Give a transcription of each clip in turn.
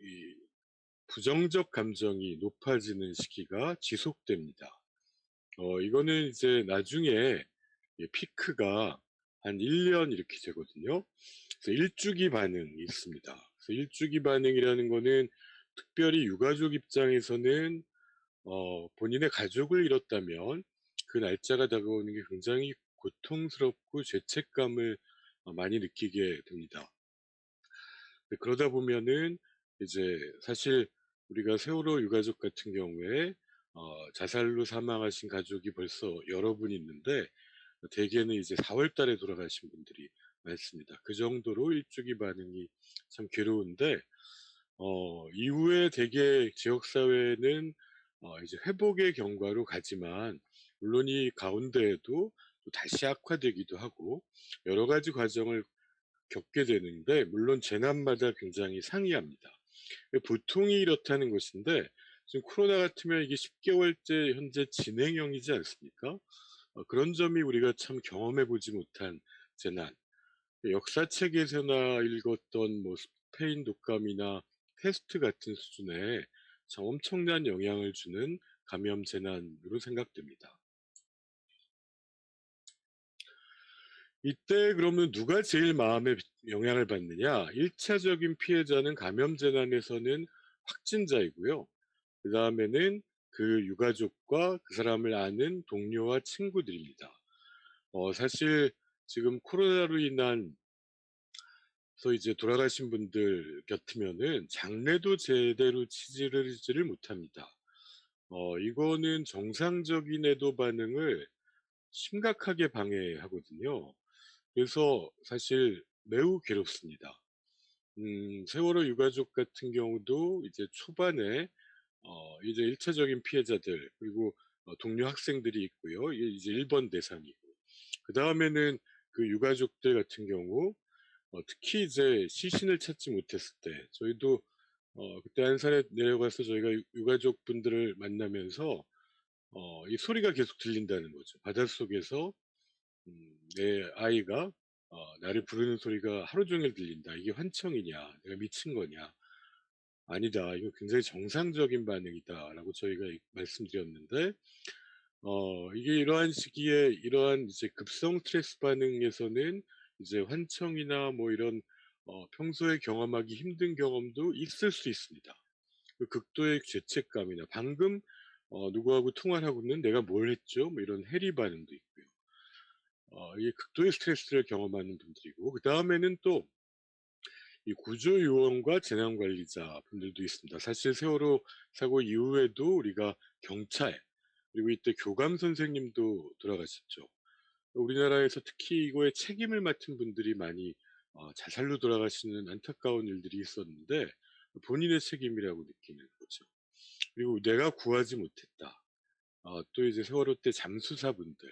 이 부정적 감정이 높아지는 시기가 지속됩니다. 이거는 이제 나중에 피크가 한 1년 이렇게 되거든요. 그래서 일주기 반응이 있습니다. 그래서 일주기 반응이라는 거는 특별히 유가족 입장에서는 본인의 가족을 잃었다면 그 날짜가 다가오는 게 굉장히 고통스럽고 죄책감을 많이 느끼게 됩니다. 그러다 보면은 이제 사실 우리가 세월호 유가족 같은 경우에 자살로 사망하신 가족이 벌써 여러 분 있는데 대개는 이제 4월 달에 돌아가신 분들이 많습니다. 그 정도로 일주기 반응이 참 괴로운데 이후에 대개 지역사회는 이제 회복의 경과로 가지만 물론 이 가운데에도 또 다시 악화되기도 하고 여러 가지 과정을 겪게 되는데 물론 재난마다 굉장히 상이합니다. 보통이 이렇다는 것인데 지금 코로나 같으면 이게 10개월째 현재 진행형이지 않습니까? 그런 점이 우리가 참 경험해 보지 못한 재난. 역사책에서나 읽었던 뭐 스페인 독감이나 패스트 같은 수준의 참 엄청난 영향을 주는 감염 재난으로 생각됩니다. 이때 그러면 누가 제일 마음에 영향을 받느냐? 1차적인 피해자는 감염 재난에서는 확진자이고요. 그 다음에는 그 유가족과 그 사람을 아는 동료와 친구들입니다. 사실 지금 코로나로 인한 서 이제 돌아가신 분들 같으면은 장례도 제대로 치르지를 못합니다. 이거는 정상적인 애도 반응을 심각하게 방해하거든요. 그래서 사실 매우 괴롭습니다. 세월호 유가족 같은 경우도 이제 초반에 이제 1차적인 피해자들 그리고 동료 학생들이 있고요. 이게 이제 1번 대상이고 그 다음에는 그 유가족들 같은 경우 특히 이제 시신을 찾지 못했을 때 저희도 그때 안산에 내려가서 저희가 유가족 분들을 만나면서 이 소리가 계속 들린다는 거죠. 바닷속에서 내 아이가 나를 부르는 소리가 하루 종일 들린다. 이게 환청이냐? 내가 미친 거냐? 아니다. 이거 굉장히 정상적인 반응이다라고 저희가 말씀드렸는데 이게 이러한 시기에 이러한 이제 급성 스트레스 반응에서는 이제 환청이나 뭐 이런 평소에 경험하기 힘든 경험도 있을 수 있습니다. 그 극도의 죄책감이나 방금 누구하고 통화를 하고는 내가 뭘 했죠? 뭐 이런 해리 반응도 있고요. 이게 극도의 스트레스를 경험하는 분들이고 그 다음에는 또 이 구조요원과 재난관리자 분들도 있습니다. 사실 세월호 사고 이후에도 우리가 경찰 그리고 이때 교감 선생님도 돌아가셨죠. 우리나라에서 특히 이거에 책임을 맡은 분들이 많이 자살로 돌아가시는 안타까운 일들이 있었는데 본인의 책임이라고 느끼는 거죠. 그리고 내가 구하지 못했다. 또 이제 세월호 때 잠수사분들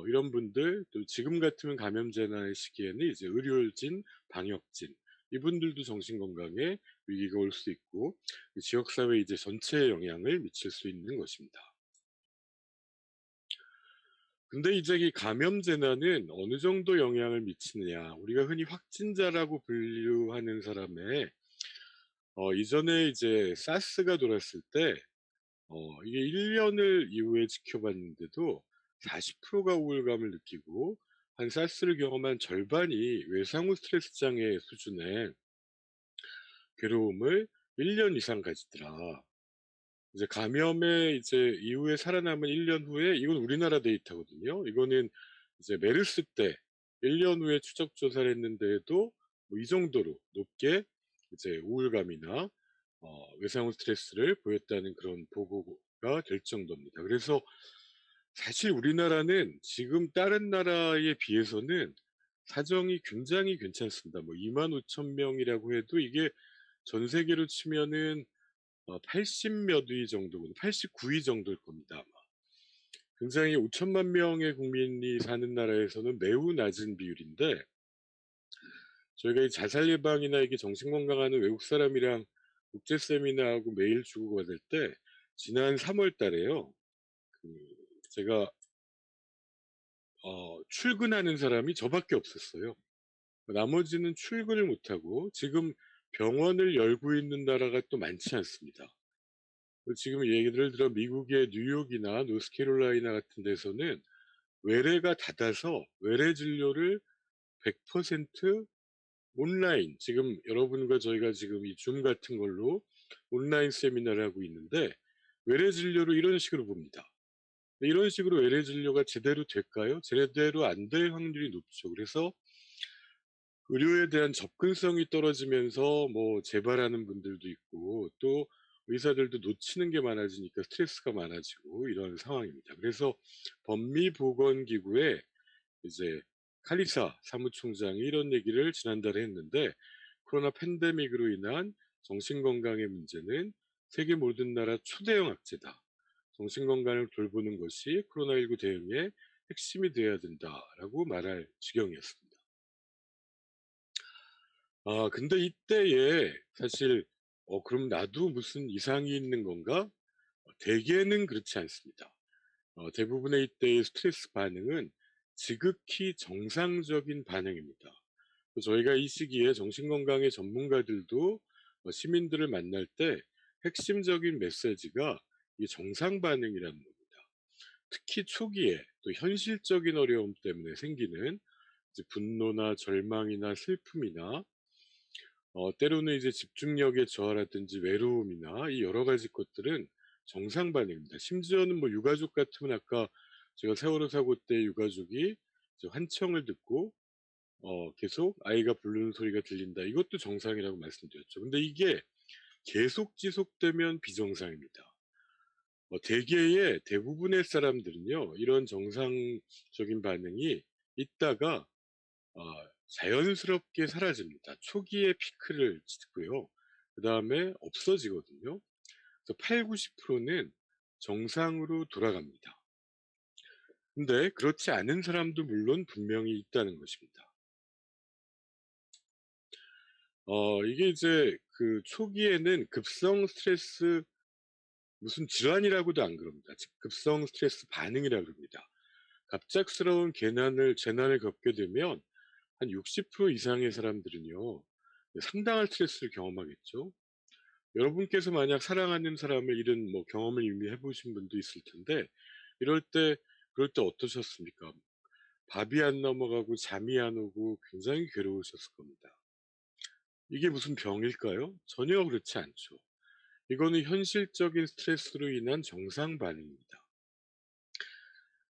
이런 분들 또 지금 같으면 감염 재난의 시기에는 이제 의료진, 방역진 이분들도 정신건강에 위기가 올 수 있고 지역사회 이제 전체에 영향을 미칠 수 있는 것입니다. 근데 이제 이 감염 재난은 어느 정도 영향을 미치느냐. 우리가 흔히 확진자라고 분류하는 사람의, 이전에 이제 사스가 돌았을 때, 이게 1년을 이후에 지켜봤는데도 40%가 우울감을 느끼고, 한 사스를 경험한 절반이 외상후 스트레스 장애 수준의 괴로움을 1년 이상 가지더라. 이제 감염에 이제 이후에 살아남은 1년 후에 이건 우리나라 데이터거든요. 이거는 이제 메르스 때 1년 후에 추적 조사를 했는데도 뭐 이 정도로 높게 이제 우울감이나 외상후 스트레스를 보였다는 그런 보고가 될 정도입니다. 그래서 사실 우리나라는 지금 다른 나라에 비해서는 사정이 굉장히 괜찮습니다. 뭐 2만 5천 명이라고 해도 이게 전 세계로 치면은 80몇 위 정도군, 89위 정도일 겁니다, 아마. 굉장히 5천만 명의 국민이 사는 나라에서는 매우 낮은 비율인데, 저희가 이 자살 예방이나 이게 정신건강하는 외국 사람이랑 국제 세미나하고 매일 주고받을 때, 지난 3월 달에요, 그, 제가, 출근하는 사람이 저밖에 없었어요. 나머지는 출근을 못하고, 지금 병원을 열고 있는 나라가 또 많지 않습니다. 지금 예를 들어 미국의 뉴욕이나 노스캐롤라이나 같은 데서는 외래가 닫아서 외래 진료를 100% 온라인, 지금 여러분과 저희가 지금 이 줌 같은 걸로 온라인 세미나를 하고 있는데 외래 진료를 이런 식으로 봅니다. 이런 식으로 외래 진료가 제대로 될까요? 제대로 안 될 확률이 높죠. 그래서 의료에 대한 접근성이 떨어지면서 뭐 재발하는 분들도 있고, 또 의사들도 놓치는 게 많아지니까 스트레스가 많아지고 이런 상황입니다. 그래서 법미보건기구에 이제 칼리사 사무총장이 이런 얘기를 지난달에 했는데, 코로나 팬데믹으로 인한 정신건강의 문제는 세계 모든 나라 초대형 악재다. 정신건강을 돌보는 것이 코로나19 대응의 핵심이 되어야 된다라고 말할 지경이었습니다. 근데 이때에 사실 그럼 나도 무슨 이상이 있는 건가? 대개는 그렇지 않습니다. 대부분의 이때의 스트레스 반응은 지극히 정상적인 반응입니다. 저희가 이 시기에 정신건강의 전문가들도 시민들을 만날 때 핵심적인 메시지가 이 정상 반응이라는 겁니다. 특히 초기에 또 현실적인 어려움 때문에 생기는 이제 분노나 절망이나 슬픔이나 때로는 이제 집중력의 저하라든지 외로움이나 이 여러 가지 것들은 정상 반응입니다. 심지어는 뭐 유가족 같으면 아까 제가 세월호 사고 때 유가족이 이제 환청을 듣고 계속 아이가 부르는 소리가 들린다. 이것도 정상이라고 말씀드렸죠. 근데 이게 계속 지속되면 비정상입니다. 대개의 대부분의 사람들은요, 이런 정상적인 반응이 있다가 어 자연스럽게 사라집니다. 초기에 피크를 찍고요. 그다음에 없어지거든요. 그래서 80~90%는 정상으로 돌아갑니다. 근데 그렇지 않은 사람도 물론 분명히 있다는 것입니다. 이게 이제 그 초기에는 급성 스트레스, 무슨 질환이라고도 안 그럽니다. 즉 급성 스트레스 반응이라 그럽니다. 갑작스러운 재난을 겪게 되면 한 60% 이상의 사람들은요, 상당한 스트레스를 경험하겠죠. 여러분께서 만약 사랑하는 사람을 잃은 뭐 경험을 이미 해보신 분도 있을 텐데, 그럴 때 어떠셨습니까? 밥이 안 넘어가고 잠이 안 오고 굉장히 괴로우셨을 겁니다. 이게 무슨 병일까요? 전혀 그렇지 않죠. 이거는 현실적인 스트레스로 인한 정상 반응입니다.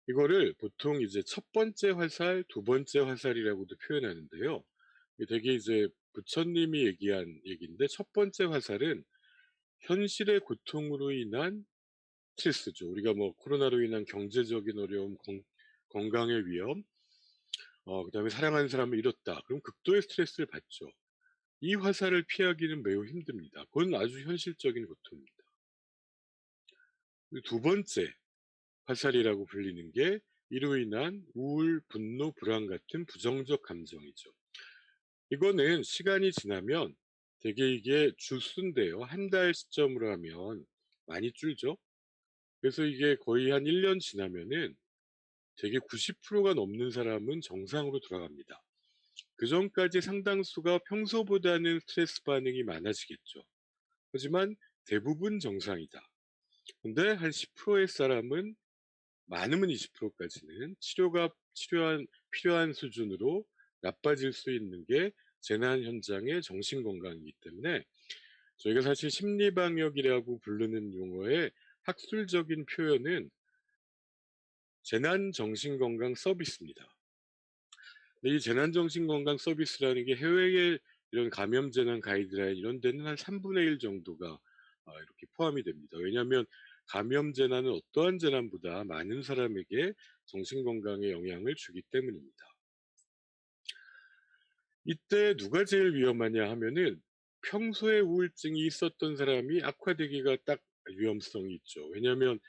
이거를 보통 이제 첫 번째 화살, 두 번째 화살이라고도 표현하는데요. 이게 되게 이제 부처님이 얘기한 얘기인데, 첫 번째 화살은 현실의 고통으로 인한 스트레스죠. 우리가 뭐 코로나로 인한 경제적인 어려움, 건강의 위험, 그다음에 사랑하는 사람을 잃었다. 그럼 극도의 스트레스를 받죠. 이 화살을 피하기는 매우 힘듭니다. 그건 아주 현실적인 고통입니다. 두 번째 화살이라고 불리는 게 이로 인한 우울, 분노, 불안 같은 부정적 감정이죠. 이거는 시간이 지나면 되게 이게 주수인데요. 한 달 시점으로 하면 많이 줄죠. 그래서 이게 거의 한 1년 지나면은 되게 90%가 넘는 사람은 정상으로 돌아갑니다. 그전까지 상당수가 평소보다는 스트레스 반응이 많아지겠죠. 하지만 대부분 정상이다. 근데 한 10%의 사람은, 많으면 20%까지는 필요한 수준으로 나빠질 수 있는 게 재난 현장의 정신건강이기 때문에, 저희가 사실 심리방역이라고 부르는 용어의 학술적인 표현은 재난정신건강 서비스입니다. 근데 이 재난정신건강 서비스라는 게 해외의 이런 감염재난 가이드라인 이런 데는 한 3분의 1 정도가 이렇게 포함이 됩니다. 왜냐하면 감염재난은 어떠한 재난보다 많은 사람에게 정신건강에 영향을 주기 때문입니다. 이때 누가 제일 위험하냐 하면은 평소에 우울증이 있었던 사람이 악화되기가 딱 위험성이 있죠. 왜냐하면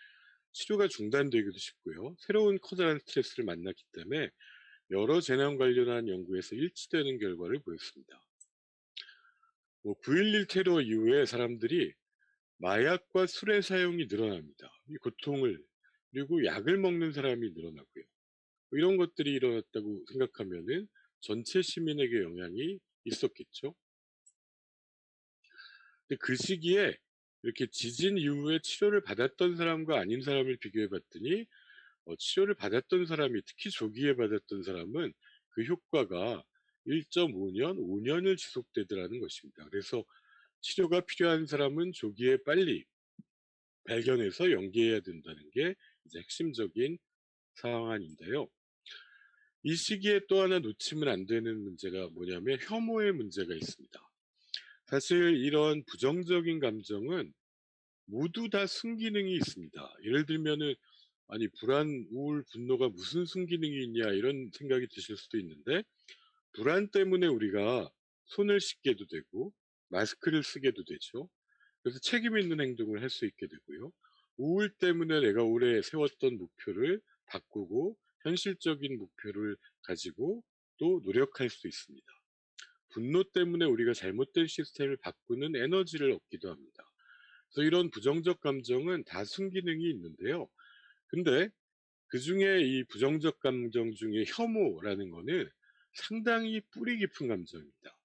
치료가 중단되기도 쉽고요. 새로운 커다란 스트레스를 만났기 때문에 여러 재난 관련한 연구에서 일치되는 결과를 보였습니다. 9.11 테러 이후에 사람들이 마약과 술의 사용이 늘어납니다. 이 고통을, 그리고 약을 먹는 사람이 늘어나고요. 이런 것들이 일어났다고 생각하면은 전체 시민에게 영향이 있었겠죠. 근데 그 시기에 이렇게 지진 이후에 치료를 받았던 사람과 아닌 사람을 비교해 봤더니 치료를 받았던 사람이, 특히 조기에 받았던 사람은 그 효과가 1.5년, 5년을 지속되더라는 것입니다. 그래서 치료가 필요한 사람은 조기에 빨리 발견해서 연계해야 된다는 게 이제 핵심적인 사항인데요. 이 시기에 또 하나 놓치면 안 되는 문제가 뭐냐면 혐오의 문제가 있습니다. 사실 이런 부정적인 감정은 모두 다 순기능이 있습니다. 예를 들면은 아니 불안, 우울, 분노가 무슨 순기능이 있냐 이런 생각이 드실 수도 있는데, 불안 때문에 우리가 손을 씻게도 되고 마스크를 쓰게도 되죠. 그래서 책임 있는 행동을 할 수 있게 되고요. 우울 때문에 내가 오래 세웠던 목표를 바꾸고 현실적인 목표를 가지고 또 노력할 수 있습니다. 분노 때문에 우리가 잘못된 시스템을 바꾸는 에너지를 얻기도 합니다. 그래서 이런 부정적 감정은 다 순기능이 있는데요. 근데 그중에 이 부정적 감정 중에 혐오라는 거는 상당히 뿌리 깊은 감정입니다.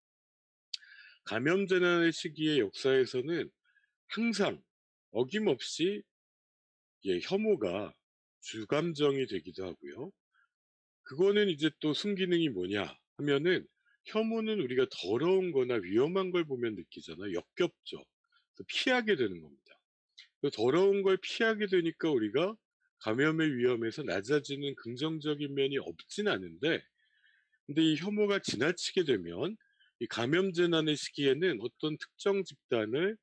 감염 재난의 시기의 역사에서는 항상 어김없이 혐오가 주감정이 되기도 하고요. 그거는 이제 또 순기능이 뭐냐 하면은, 혐오는 우리가 더러운 거나 위험한 걸 보면 느끼잖아요. 역겹죠. 그래서 피하게 되는 겁니다. 그 더러운 걸 피하게 되니까 우리가 감염의 위험에서 낮아지는 긍정적인 면이 없진 않은데, 근데 이 혐오가 지나치게 되면 이 감염 재난의 시기에는 어떤 특정 집단을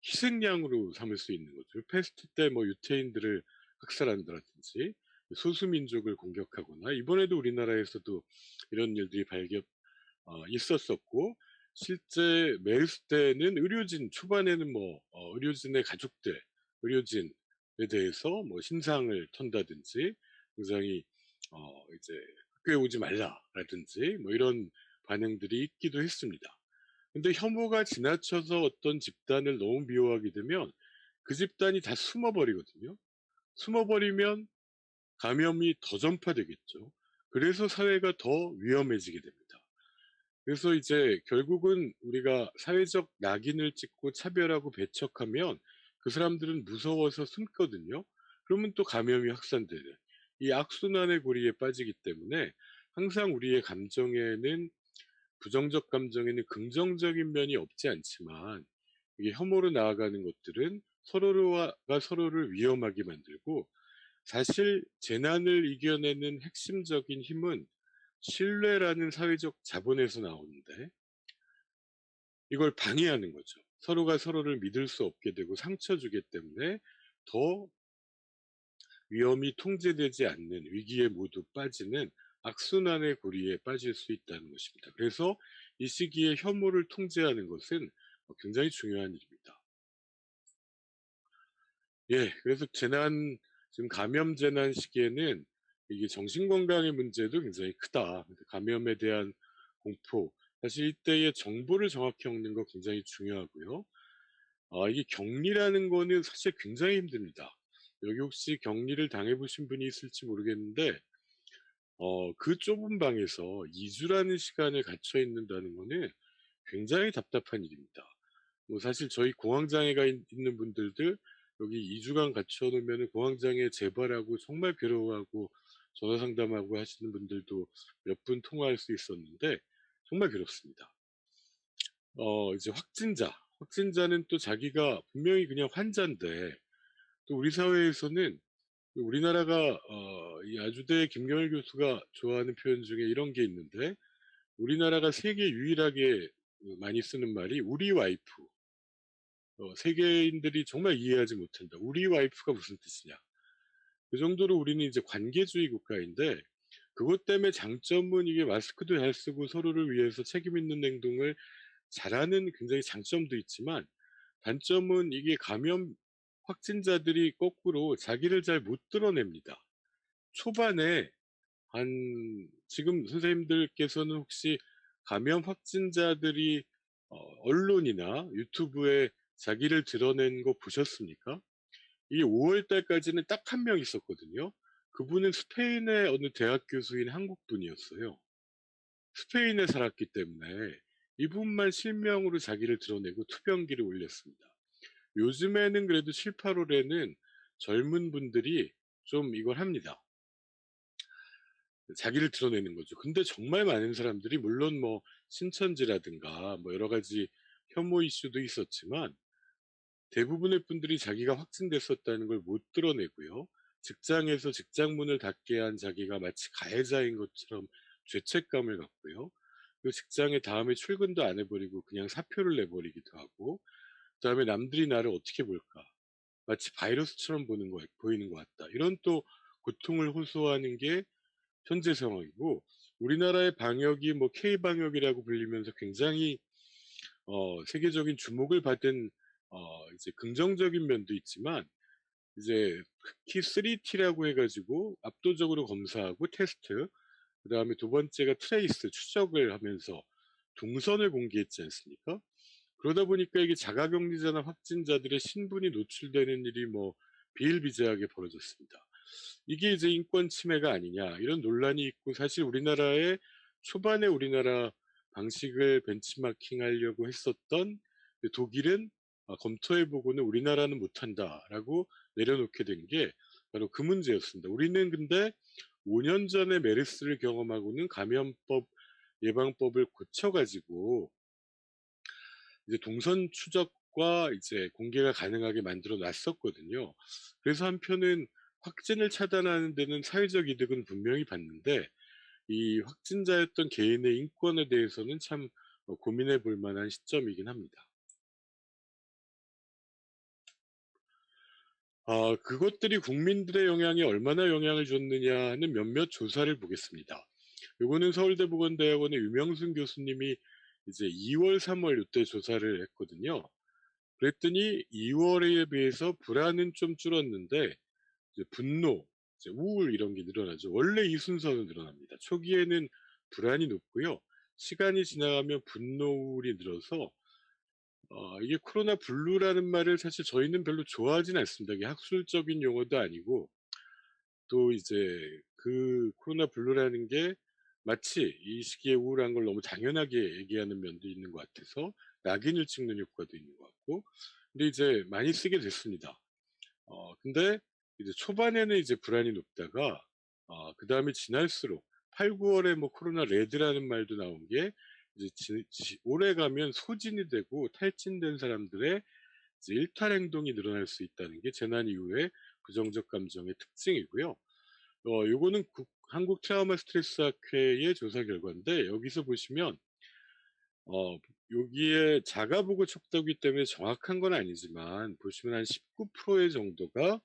희생양으로 삼을 수 있는 거죠. 패스트 때 뭐 유태인들을 학살한다든지 소수민족을 공격하거나, 이번에도 우리나라에서도 이런 일들이 있었었고, 실제 메르스 때는 의료진, 초반에는 의료진의 가족들, 의료진에 대해서 뭐 신상을 턴다든지 굉장히 이제 학교에 오지 말라라든지 뭐 이런 반응들이 있기도 했습니다. 근데 혐오가 지나쳐서 어떤 집단을 너무 미워하게 되면 그 집단이 다 숨어버리거든요. 숨어버리면 감염이 더 전파되겠죠. 그래서 사회가 더 위험해지게 됩니다. 그래서 이제 결국은 우리가 사회적 낙인을 찍고 차별하고 배척하면 그 사람들은 무서워서 숨거든요. 그러면 또 감염이 확산되는 이 악순환의 고리에 빠지기 때문에, 항상 우리의 감정에는, 부정적 감정에는 긍정적인 면이 없지 않지만, 이게 혐오로 나아가는 것들은 서로가 서로를 위험하게 만들고, 사실 재난을 이겨내는 핵심적인 힘은 신뢰라는 사회적 자본에서 나오는데, 이걸 방해하는 거죠. 서로가 서로를 믿을 수 없게 되고 상처 주기 때문에 더 위험이 통제되지 않는 위기에 모두 빠지는 악순환의 고리에 빠질 수 있다는 것입니다. 그래서 이 시기에 혐오를 통제하는 것은 굉장히 중요한 일입니다. 그래서 지금 감염 재난 시기에는 이게 정신건강의 문제도 굉장히 크다. 감염에 대한 공포, 사실 이때의 정보를 정확히 얻는 거 굉장히 중요하고요. 이게 격리라는 거는 사실 굉장히 힘듭니다. 여기 혹시 격리를 당해보신 분이 있을지 모르겠는데, 그 좁은 방에서 2주라는 시간을 갇혀 있는다는 거는 굉장히 답답한 일입니다. 뭐 사실 저희 공황장애가 있는 분들도 여기 2주간 갇혀 놓으면 공황장애 재발하고 정말 괴로워하고 전화 상담하고 하시는 분들도 몇 분 통화할 수 있었는데, 정말 괴롭습니다. 이제 확진자는 또 자기가 분명히 그냥 환자인데, 또 우리 사회에서는 우리나라가 이 아주대 김경일 교수가 좋아하는 표현 중에 이런 게 있는데, 우리나라가 세계 유일하게 많이 쓰는 말이 우리 와이프. 세계인들이 정말 이해하지 못한다. 우리 와이프가 무슨 뜻이냐. 그 정도로 우리는 이제 관계주의 국가인데, 그것 때문에 장점은 이게 마스크도 잘 쓰고 서로를 위해서 책임 있는 행동을 잘하는 굉장히 장점도 있지만, 단점은 이게 감염 확진자들이 거꾸로 자기를 잘 못 드러냅니다. 초반에 지금 선생님들께서는 혹시 감염 확진자들이 언론이나 유튜브에 자기를 드러낸 거 보셨습니까? 이 5월 달까지는 딱 한 명 있었거든요. 그분은 스페인의 어느 대학 교수인 한국 분이었어요. 스페인에 살았기 때문에 이 부분만 실명으로 자기를 드러내고 투병기를 올렸습니다. 요즘에는 그래도 7-8월에는 젊은 분들이 좀 이걸 합니다. 자기를 드러내는 거죠. 근데 정말 많은 사람들이 물론 뭐 신천지라든가 뭐 여러 가지 혐오 이슈도 있었지만 대부분의 분들이 자기가 확진됐었다는 걸 못 드러내고요. 직장에서 직장 문을 닫게 한 자기가 마치 가해자인 것처럼 죄책감을 갖고요. 그 직장에 다음에 출근도 안 해버리고 그냥 사표를 내버리기도 하고, 그다음에 남들이 나를 어떻게 볼까? 마치 바이러스처럼 보이는 것 같다. 이런 또 고통을 호소하는 게 현재 상황이고, 우리나라의 방역이 뭐 K 방역이라고 불리면서 굉장히 세계적인 주목을 받은 이제 긍정적인 면도 있지만, 이제 특히 3T라고 해 가지고 압도적으로 검사하고 테스트, 그다음에 두 번째가 트레이스 추적을 하면서 동선을 공개했지 않습니까? 그러다 보니까 이게 자가격리자나 확진자들의 신분이 노출되는 일이 뭐 비일비재하게 벌어졌습니다. 이게 이제 인권 침해가 아니냐 이런 논란이 있고, 사실 우리나라의 초반에 우리나라 방식을 벤치마킹하려고 했었던 독일은 검토해보고는 우리나라는 못한다라고 내려놓게 된 게 바로 그 문제였습니다. 우리는 근데 5년 전에 메르스를 경험하고는 감염법 예방법을 고쳐가지고 이제 동선 추적과 이제 공개가 가능하게 만들어 놨었거든요. 그래서 한편은 확진을 차단하는 데는 사회적 이득은 분명히 봤는데, 이 확진자였던 개인의 인권에 대해서는 참 고민해 볼 만한 시점이긴 합니다. 그것들이 국민들의 영향에 얼마나 영향을 줬느냐는 몇몇 조사를 보겠습니다. 요거는 서울대보건대학원의 유명순 교수님이 이제 2월, 3월 이때 조사를 했거든요. 그랬더니 2월에 비해서 불안은 좀 줄었는데 이제 분노, 이제 우울 이런 게 늘어나죠. 원래 이 순서는 늘어납니다. 초기에는 불안이 높고요. 시간이 지나가면 분노, 우울이 늘어서 이게 코로나 블루라는 말을 사실 저희는 별로 좋아하진 않습니다. 이게 학술적인 용어도 아니고, 또 이제 그 코로나 블루라는 게 마치 이 시기에 우울한 걸 너무 당연하게 얘기하는 면도 있는 것 같아서 낙인을 찍는 효과도 있는 것 같고, 근데 이제 많이 쓰게 됐습니다. 근데 이제 초반에는 이제 불안이 높다가 그다음에 지날수록 8-9월에 뭐 코로나 레드라는 말도 나온 게 이제 오래 가면 소진이 되고 탈진된 사람들의 이제 일탈 행동이 늘어날 수 있다는 게 재난 이후의 부정적 감정의 특징이고요. 요거는 한국 트라우마 스트레스 학회의 조사 결과인데, 여기서 보시면 여기에 자가보고 척도기 때문에 정확한 건 아니지만 보시면 한 19%의 정도가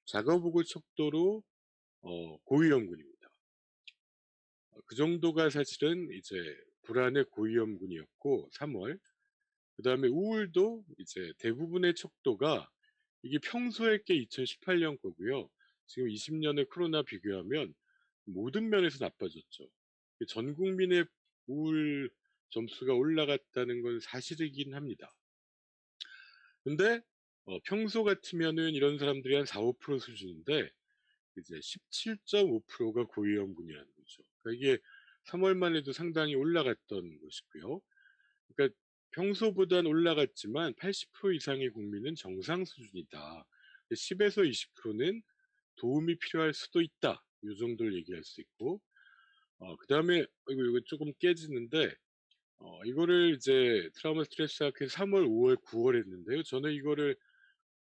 자가보고 척도로 고위험군입니다. 그 정도가 사실은 이제 불안의 고위험군이었고, 3월. 그다음에 우울도 이제 대부분의 척도가 이게 평소에 게 2018년 거고요. 지금 20년의 코로나 비교하면 모든 면에서 나빠졌죠. 전 국민의 우울 점수가 올라갔다는 건 사실이긴 합니다. 근데 평소 같으면은 이런 사람들이 한 4-5% 수준인데 이제 17.5%가 고위험군이라는 거죠. 그러니까 이게 3월만 해도 상당히 올라갔던 것이고요. 그러니까 평소보단 올라갔지만 80% 이상의 국민은 정상 수준이다. 10에서 20%는 도움이 필요할 수도 있다. 요 정도를 얘기할 수 있고, 그다음에 이거 조금 깨지는데, 이거를 이제 트라우마 스트레스 학회 3월, 5월, 9월 했는데요. 저는 이거를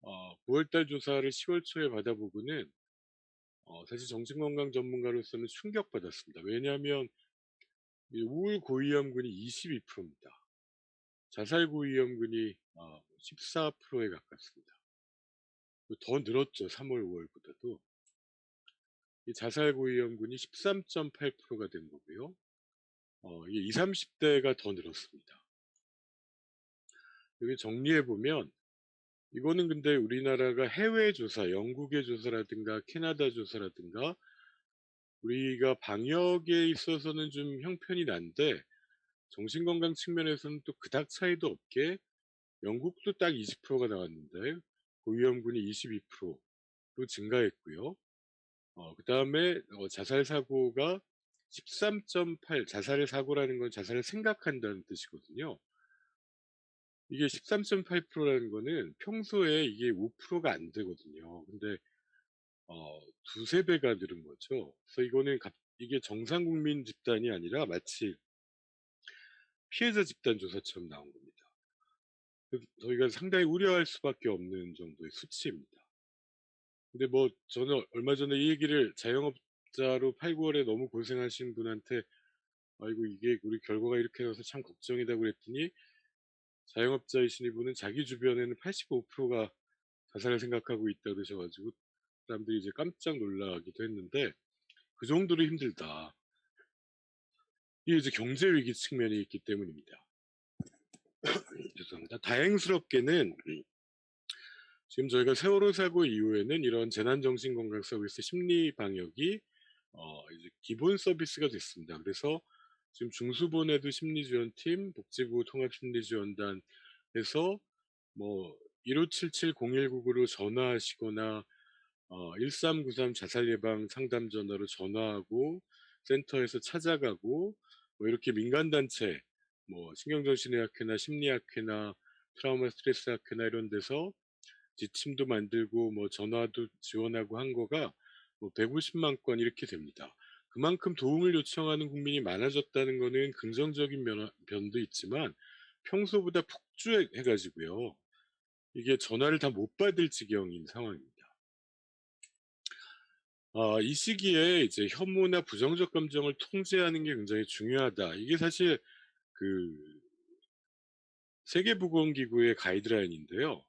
9월 달 조사를 10월 초에 받아보고는 사실 정신건강 전문가로서는 충격받았습니다. 왜냐하면 이 우울 고위험군이 22%입니다. 자살 고위험군이 14%에 가깝습니다. 더 늘었죠. 3월, 5월보다도. 이 자살 고위험군이 13.8%가 된 거고요. 이게 20, 30대가 더 늘었습니다. 여기 정리해 보면, 이거는 근데 우리나라가 해외 조사, 영국의 조사라든가 캐나다 조사라든가 우리가 방역에 있어서는 좀 형편이 난데, 정신건강 측면에서는 또 그닥 차이도 없게 영국도 딱 20%가 나왔는데 고위험군이 22%로 증가했고요. 그 다음에 자살 사고가 13.8 자살의 사고라는 건 자살을 생각한다는 뜻이거든요. 이게 13.8%라는 거는 평소에 이게 5%가 안 되거든요. 근데 두세 배가 늘은 거죠. 그래서 이거는 이게 정상 국민 집단이 아니라 마치 피해자 집단 조사처럼 나온 겁니다. 그래서 저희가 상당히 우려할 수밖에 없는 정도의 수치입니다. 근데 뭐 저는 얼마 전에 이 얘기를 자영업자로 8-9월에 너무 고생하신 분한테 "아이고 이게 우리 결과가 이렇게 나와서 참 걱정이다." 그랬더니 자영업자이신 이분은 자기 주변에는 85%가 자살을 생각하고 있다 그러셔 가지고 사람들이 이제 깜짝 놀라기도 했는데 그 정도로 힘들다. 이게 이제 경제 위기 측면이 있기 때문입니다. 죄송합니다. 다행스럽게는 지금 저희가 세월호 사고 이후에는 이런 재난정신건강 서비스 심리 방역이 이제 기본 서비스가 됐습니다. 그래서 지금 중수본에도 심리지원팀, 복지부 통합심리지원단 해서 뭐 1577-0199로 전화하시거나 1393 자살예방 상담 전화로 전화하고 센터에서 찾아가고 뭐 이렇게 민간단체 뭐 신경정신의학회나 심리학회나 트라우마 스트레스 학회나 이런 데서 지침도 만들고 뭐 전화도 지원하고 한 거가 뭐 150만 건 이렇게 됩니다. 그만큼 도움을 요청하는 국민이 많아졌다는 거는 긍정적인 면도 있지만 평소보다 폭주해 가지고요. 이게 전화를 다 못 받을 지경인 상황입니다. 이 시기에 이제 혐오나 부정적 감정을 통제하는 게 굉장히 중요하다. 이게 사실 그 세계보건기구의 가이드라인인데요.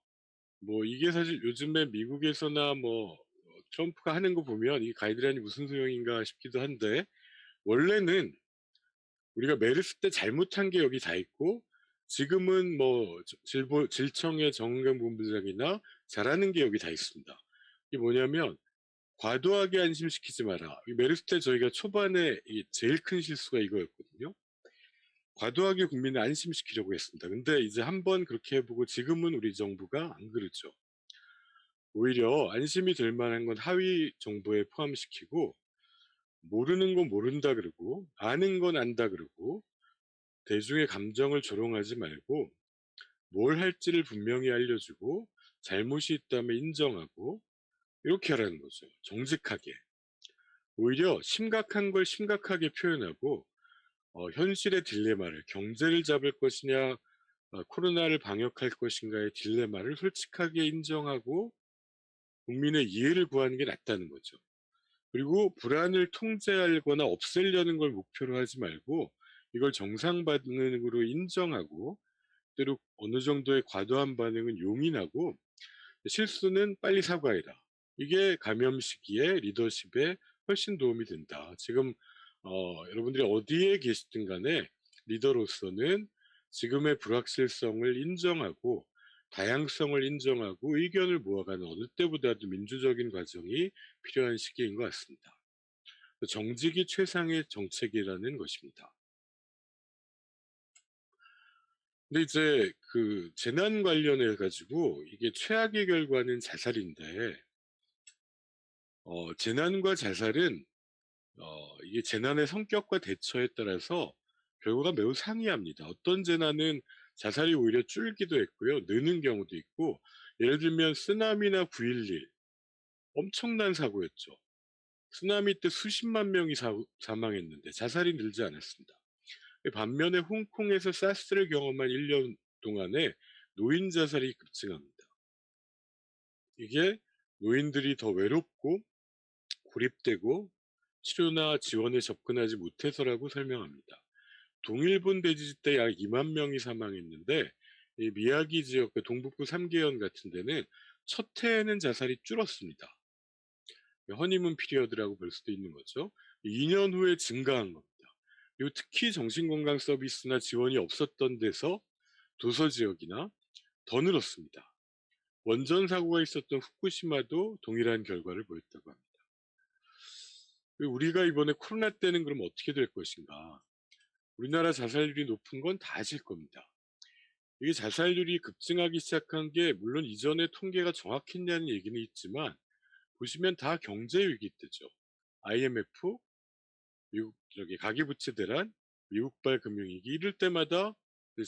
뭐 이게 사실 요즘에 미국에서나 뭐 트럼프가 하는 거 보면 이 가이드라인이 무슨 소용인가 싶기도 한데 원래는 우리가 메르스 때 잘못한 게 여기 다 있고 지금은 뭐 질청의 정은경본부장이나 잘하는 게 여기 다 있습니다. 이게 뭐냐면 과도하게 안심시키지 마라. 이 메르스 때 저희가 초반에 제일 큰 실수가 이거였거든요. 과도하게 국민을 안심시키려고 했습니다. 근데 이제 한번 그렇게 해보고 지금은 우리 정부가 안 그러죠. 오히려 안심이 될 만한 건 하위 정보에 포함시키고 모르는 건 모른다 그러고 아는 건 안다 그러고 대중의 감정을 조롱하지 말고 뭘 할지를 분명히 알려주고 잘못이 있다면 인정하고 이렇게 하라는 거죠. 정직하게. 오히려 심각한 걸 심각하게 표현하고 현실의 딜레마를 경제를 잡을 것이냐 코로나를 방역할 것인가의 딜레마를 솔직하게 인정하고 국민의 이해를 구하는 게 낫다는 거죠. 그리고 불안을 통제하거나 없애려는 걸 목표로 하지 말고 이걸 정상 반응으로 인정하고 때로 어느 정도의 과도한 반응은 용인하고 실수는 빨리 사과해라. 이게 감염 시기에 리더십에 훨씬 도움이 된다. 지금 여러분들이 어디에 계시든 간에 리더로서는 지금의 불확실성을 인정하고 다양성을 인정하고 의견을 모아가는 어느 때보다도 민주적인 과정이 필요한 시기인 것 같습니다. 정직이 최상의 정책이라는 것입니다. 근데 이제 그 재난 관련해 가지고 이게 최악의 결과는 자살인데 재난과 자살은 이게 재난의 성격과 대처에 따라서 결과가 매우 상이합니다. 어떤 재난은 자살이 오히려 줄기도 했고요. 느는 경우도 있고 예를 들면 쓰나미나 9.11 엄청난 사고였죠. 쓰나미 때 수십만 명이 사망했는데 자살이 늘지 않았습니다. 반면에 홍콩에서 사스를 경험한 1년 동안에 노인 자살이 급증합니다. 이게 노인들이 더 외롭고 고립되고 치료나 지원에 접근하지 못해서라고 설명합니다. 동일본 대지진 때 약 2만 명이 사망했는데 이 미야기 지역 그 동북부 3개현 같은 데는 첫 해에는 자살이 줄었습니다. 허니문 피리어드라고 볼 수도 있는 거죠. 2년 후에 증가한 겁니다. 그리고 특히 정신건강 서비스나 지원이 없었던 데서 도서 지역이나 더 늘었습니다. 원전 사고가 있었던 후쿠시마도 동일한 결과를 보였다고 합니다. 우리가 이번에 코로나 때는 그럼 어떻게 될 것인가? 우리나라 자살률이 높은 건 다 아실 겁니다. 이게 자살률이 급증하기 시작한 게 물론 이전에 통계가 정확했냐는 얘기는 있지만 보시면 다 경제 위기 때죠. IMF, 미국 저기 가계부채 대란, 미국발 금융위기 이럴 때마다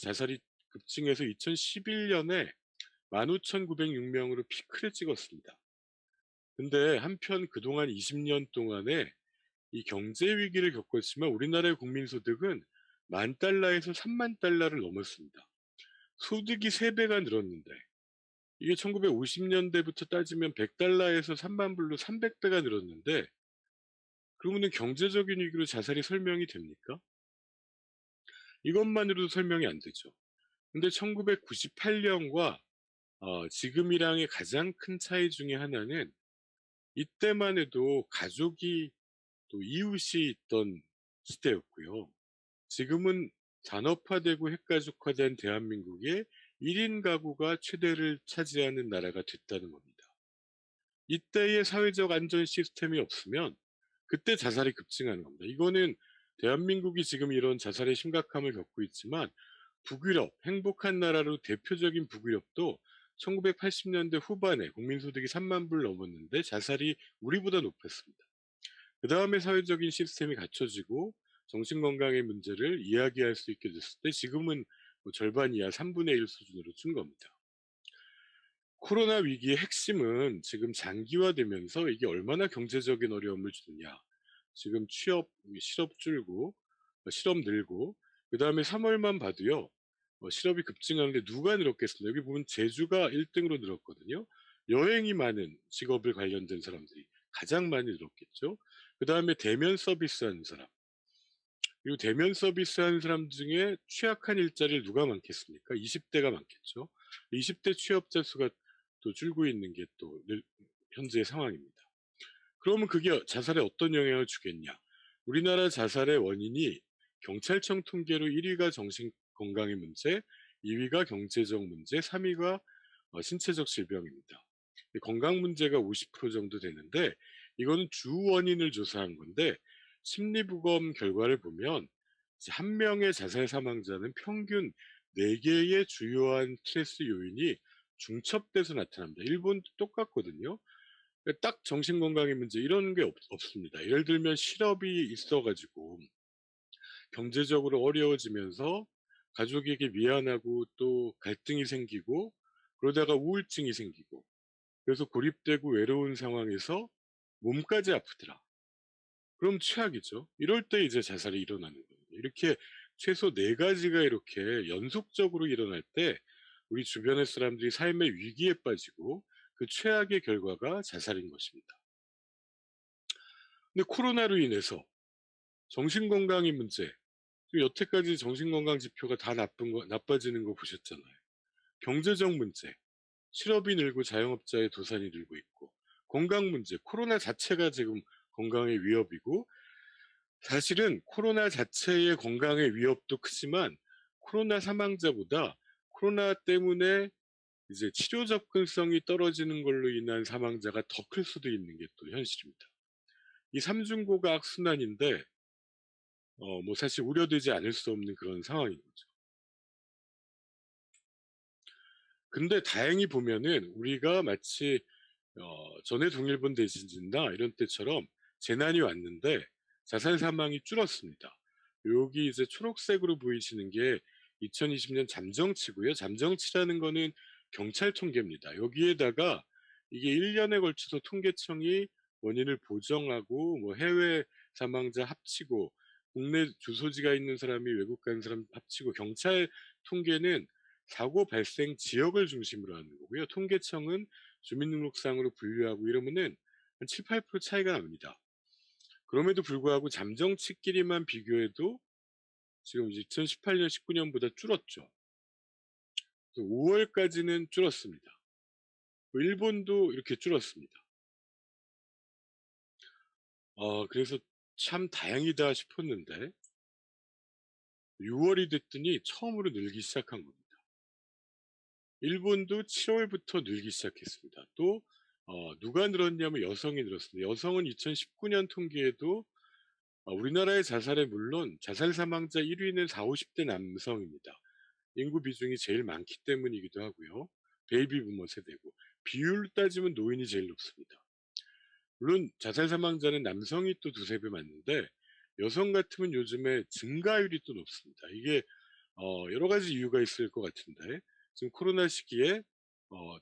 자살이 급증해서 2011년에 15,906명으로 피크를 찍었습니다. 근데 한편 그동안 20년 동안에 이 경제 위기를 겪었지만 우리나라의 국민 소득은 10,000달러에서 30,000달러를 넘었습니다. 소득이 3배가 늘었는데 이게 1950년대부터 따지면 100달러에서 3만 불로 300배가 늘었는데 그러면은 경제적인 위기로 자살이 설명이 됩니까? 이것만으로도 설명이 안 되죠. 근데 1998년과 지금이랑의 가장 큰 차이 중에 하나는 이때만 해도 가족이 또 이웃이 있던 시대였고요. 지금은 산업화되고 핵가족화된 대한민국의 1인 가구가 최대를 차지하는 나라가 됐다는 겁니다. 이때의 사회적 안전 시스템이 없으면 그때 자살이 급증하는 겁니다. 이거는 대한민국이 지금 이런 자살의 심각함을 겪고 있지만 북유럽, 행복한 나라로 대표적인 북유럽도 1980년대 후반에 국민소득이 3만 불 넘었는데 자살이 우리보다 높았습니다. 그 다음에 사회적인 시스템이 갖춰지고 정신건강의 문제를 이야기할 수 있게 됐을 때 지금은 뭐 절반 이하 3분의 1 수준으로 준 겁니다. 코로나 위기의 핵심은 지금 장기화되면서 이게 얼마나 경제적인 어려움을 주느냐. 지금 실업 줄고, 실업 늘고, 그 다음에 3월만 봐도요, 실업이 급증하는데 누가 늘었겠습니까? 여기 보면 제주가 1등으로 늘었거든요. 여행이 많은 직업을 관련된 사람들이 가장 많이 늘었겠죠. 그 다음에 대면 서비스 하는 사람. 그리고 대면 서비스 하는 사람 중에 취약한 일자리를 누가 많겠습니까? 20대가 많겠죠. 20대 취업자 수가 또 줄고 있는 게 또 현재의 상황입니다. 그러면 그게 자살에 어떤 영향을 주겠냐? 우리나라 자살의 원인이 경찰청 통계로 1위가 정신건강의 문제, 2위가 경제적 문제, 3위가 신체적 질병입니다. 건강 문제가 50% 정도 되는데 이거는 주 원인을 조사한 건데 심리부검 결과를 보면 한 명의 자살 사망자는 평균 4개의 주요한 스트레스 요인이 중첩돼서 나타납니다. 일본도 똑같거든요. 딱 정신건강의 문제 이런 게 없습니다. 예를 들면 실업이 있어가지고 경제적으로 어려워지면서 가족에게 미안하고 또 갈등이 생기고 그러다가 우울증이 생기고 그래서 고립되고 외로운 상황에서 몸까지 아프더라. 그럼 최악이죠. 이럴 때 이제 자살이 일어나는 거예요. 이렇게 최소 4가지가 이렇게 연속적으로 일어날 때 우리 주변의 사람들이 삶의 위기에 빠지고 그 최악의 결과가 자살인 것입니다. 근데 코로나로 인해서 정신건강의 문제, 여태까지 정신건강 지표가 다 나빠지는 거 보셨잖아요. 경제적 문제, 실업이 늘고 자영업자의 도산이 늘고 있고, 건강 문제, 코로나 자체가 지금 건강의 위협이고, 사실은 코로나 자체의 건강의 위협도 크지만, 코로나 사망자보다 코로나 때문에 이제 치료 접근성이 떨어지는 걸로 인한 사망자가 더 클 수도 있는 게 또 현실입니다. 이 삼중고가 악순환인데, 뭐 사실 우려되지 않을 수 없는 그런 상황인 거죠. 근데 다행히 보면은 우리가 마치 전에 동일본 대진 진다 이런 때처럼 재난이 왔는데 자살 사망이 줄었습니다. 여기 이제 초록색으로 보이시는 게 2020년 잠정치고요. 잠정치라는 거는 경찰 통계입니다. 여기에다가 이게 1년에 걸쳐서 통계청이 원인을 보정하고 뭐 해외 사망자 합치고 국내 주소지가 있는 사람이 외국 간 사람 합치고 경찰 통계는 사고 발생 지역을 중심으로 하는 거고요. 통계청은 주민등록상으로 분류하고 이러면은 한 7, 8% 차이가 납니다. 그럼에도 불구하고 잠정치끼리만 비교해도 지금 2018년, 19년보다 줄었죠. 5월까지는 줄었습니다. 일본도 이렇게 줄었습니다. 그래서 참 다행이다 싶었는데 6월이 됐더니 처음으로 늘기 시작한 겁니다. 일본도 7월부터 늘기 시작했습니다. 또 누가 늘었냐면 여성이 늘었습니다. 여성은 2019년 통계에도 우리나라의 자살에 물론 자살 사망자 1위는 40, 50대 남성입니다. 인구 비중이 제일 많기 때문이기도 하고요. 베이비 부머 세대고 비율 따지면 노인이 제일 높습니다. 물론 자살 사망자는 남성이 또 두세 배 많은데 여성 같으면 요즘에 증가율이 또 높습니다. 이게 여러 가지 이유가 있을 것 같은데 지금 코로나 시기에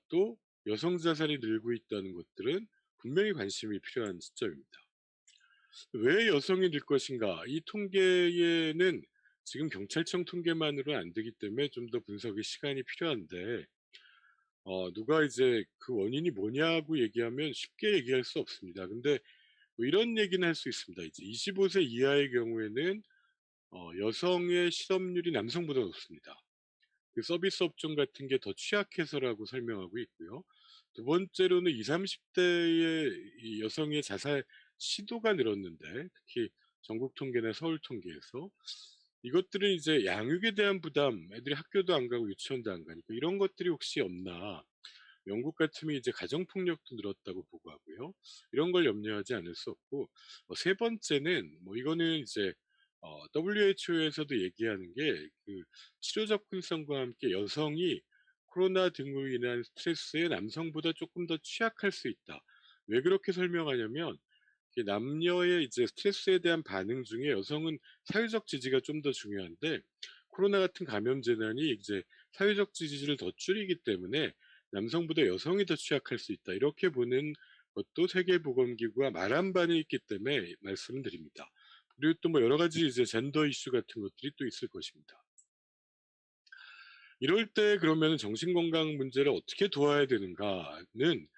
또 여성 자살이 늘고 있다는 것들은 분명히 관심이 필요한 시점입니다. 왜 여성이 늘 것인가? 이 통계에는 지금 경찰청 통계만으로는 안 되기 때문에 좀 더 분석의 시간이 필요한데 누가 이제 그 원인이 뭐냐고 얘기하면 쉽게 얘기할 수 없습니다. 근데 뭐 이런 얘기는 할 수 있습니다. 이제 25세 이하의 경우에는 여성의 실업률이 남성보다 높습니다. 그 서비스 업종 같은 게 더 취약해서라고 설명하고 있고요. 두 번째로는 20-30 대의 이 여성의 자살 시도가 늘었는데 특히 전국 통계나 서울 통계에서 이것들은 이제 양육에 대한 부담, 애들이 학교도 안 가고 유치원도 안 가니까 이런 것들이 혹시 없나. 영국 같으면 이제 가정 폭력도 늘었다고 보고하고요. 이런 걸 염려하지 않을 수 없고 세 번째는 뭐 이거는 이제 WHO에서도 얘기하는 게 그 치료 접근성과 함께 여성이 코로나 등으로 인한 스트레스에 남성보다 조금 더 취약할 수 있다. 왜 그렇게 설명하냐면 이게 남녀의 이제 스트레스에 대한 반응 중에 여성은 사회적 지지가 좀 더 중요한데 코로나 같은 감염 재난이 이제 사회적 지지를 더 줄이기 때문에 남성보다 여성이 더 취약할 수 있다. 이렇게 보는 것도 세계보건기구가 말 한 바는 있기 때문에 말씀을 드립니다. 그리고 또 뭐 여러 가지 이제 젠더 이슈 같은 것들이 또 있을 것입니다. 이럴 때 그러면 정신건강 문제를 어떻게 도와야 되는가는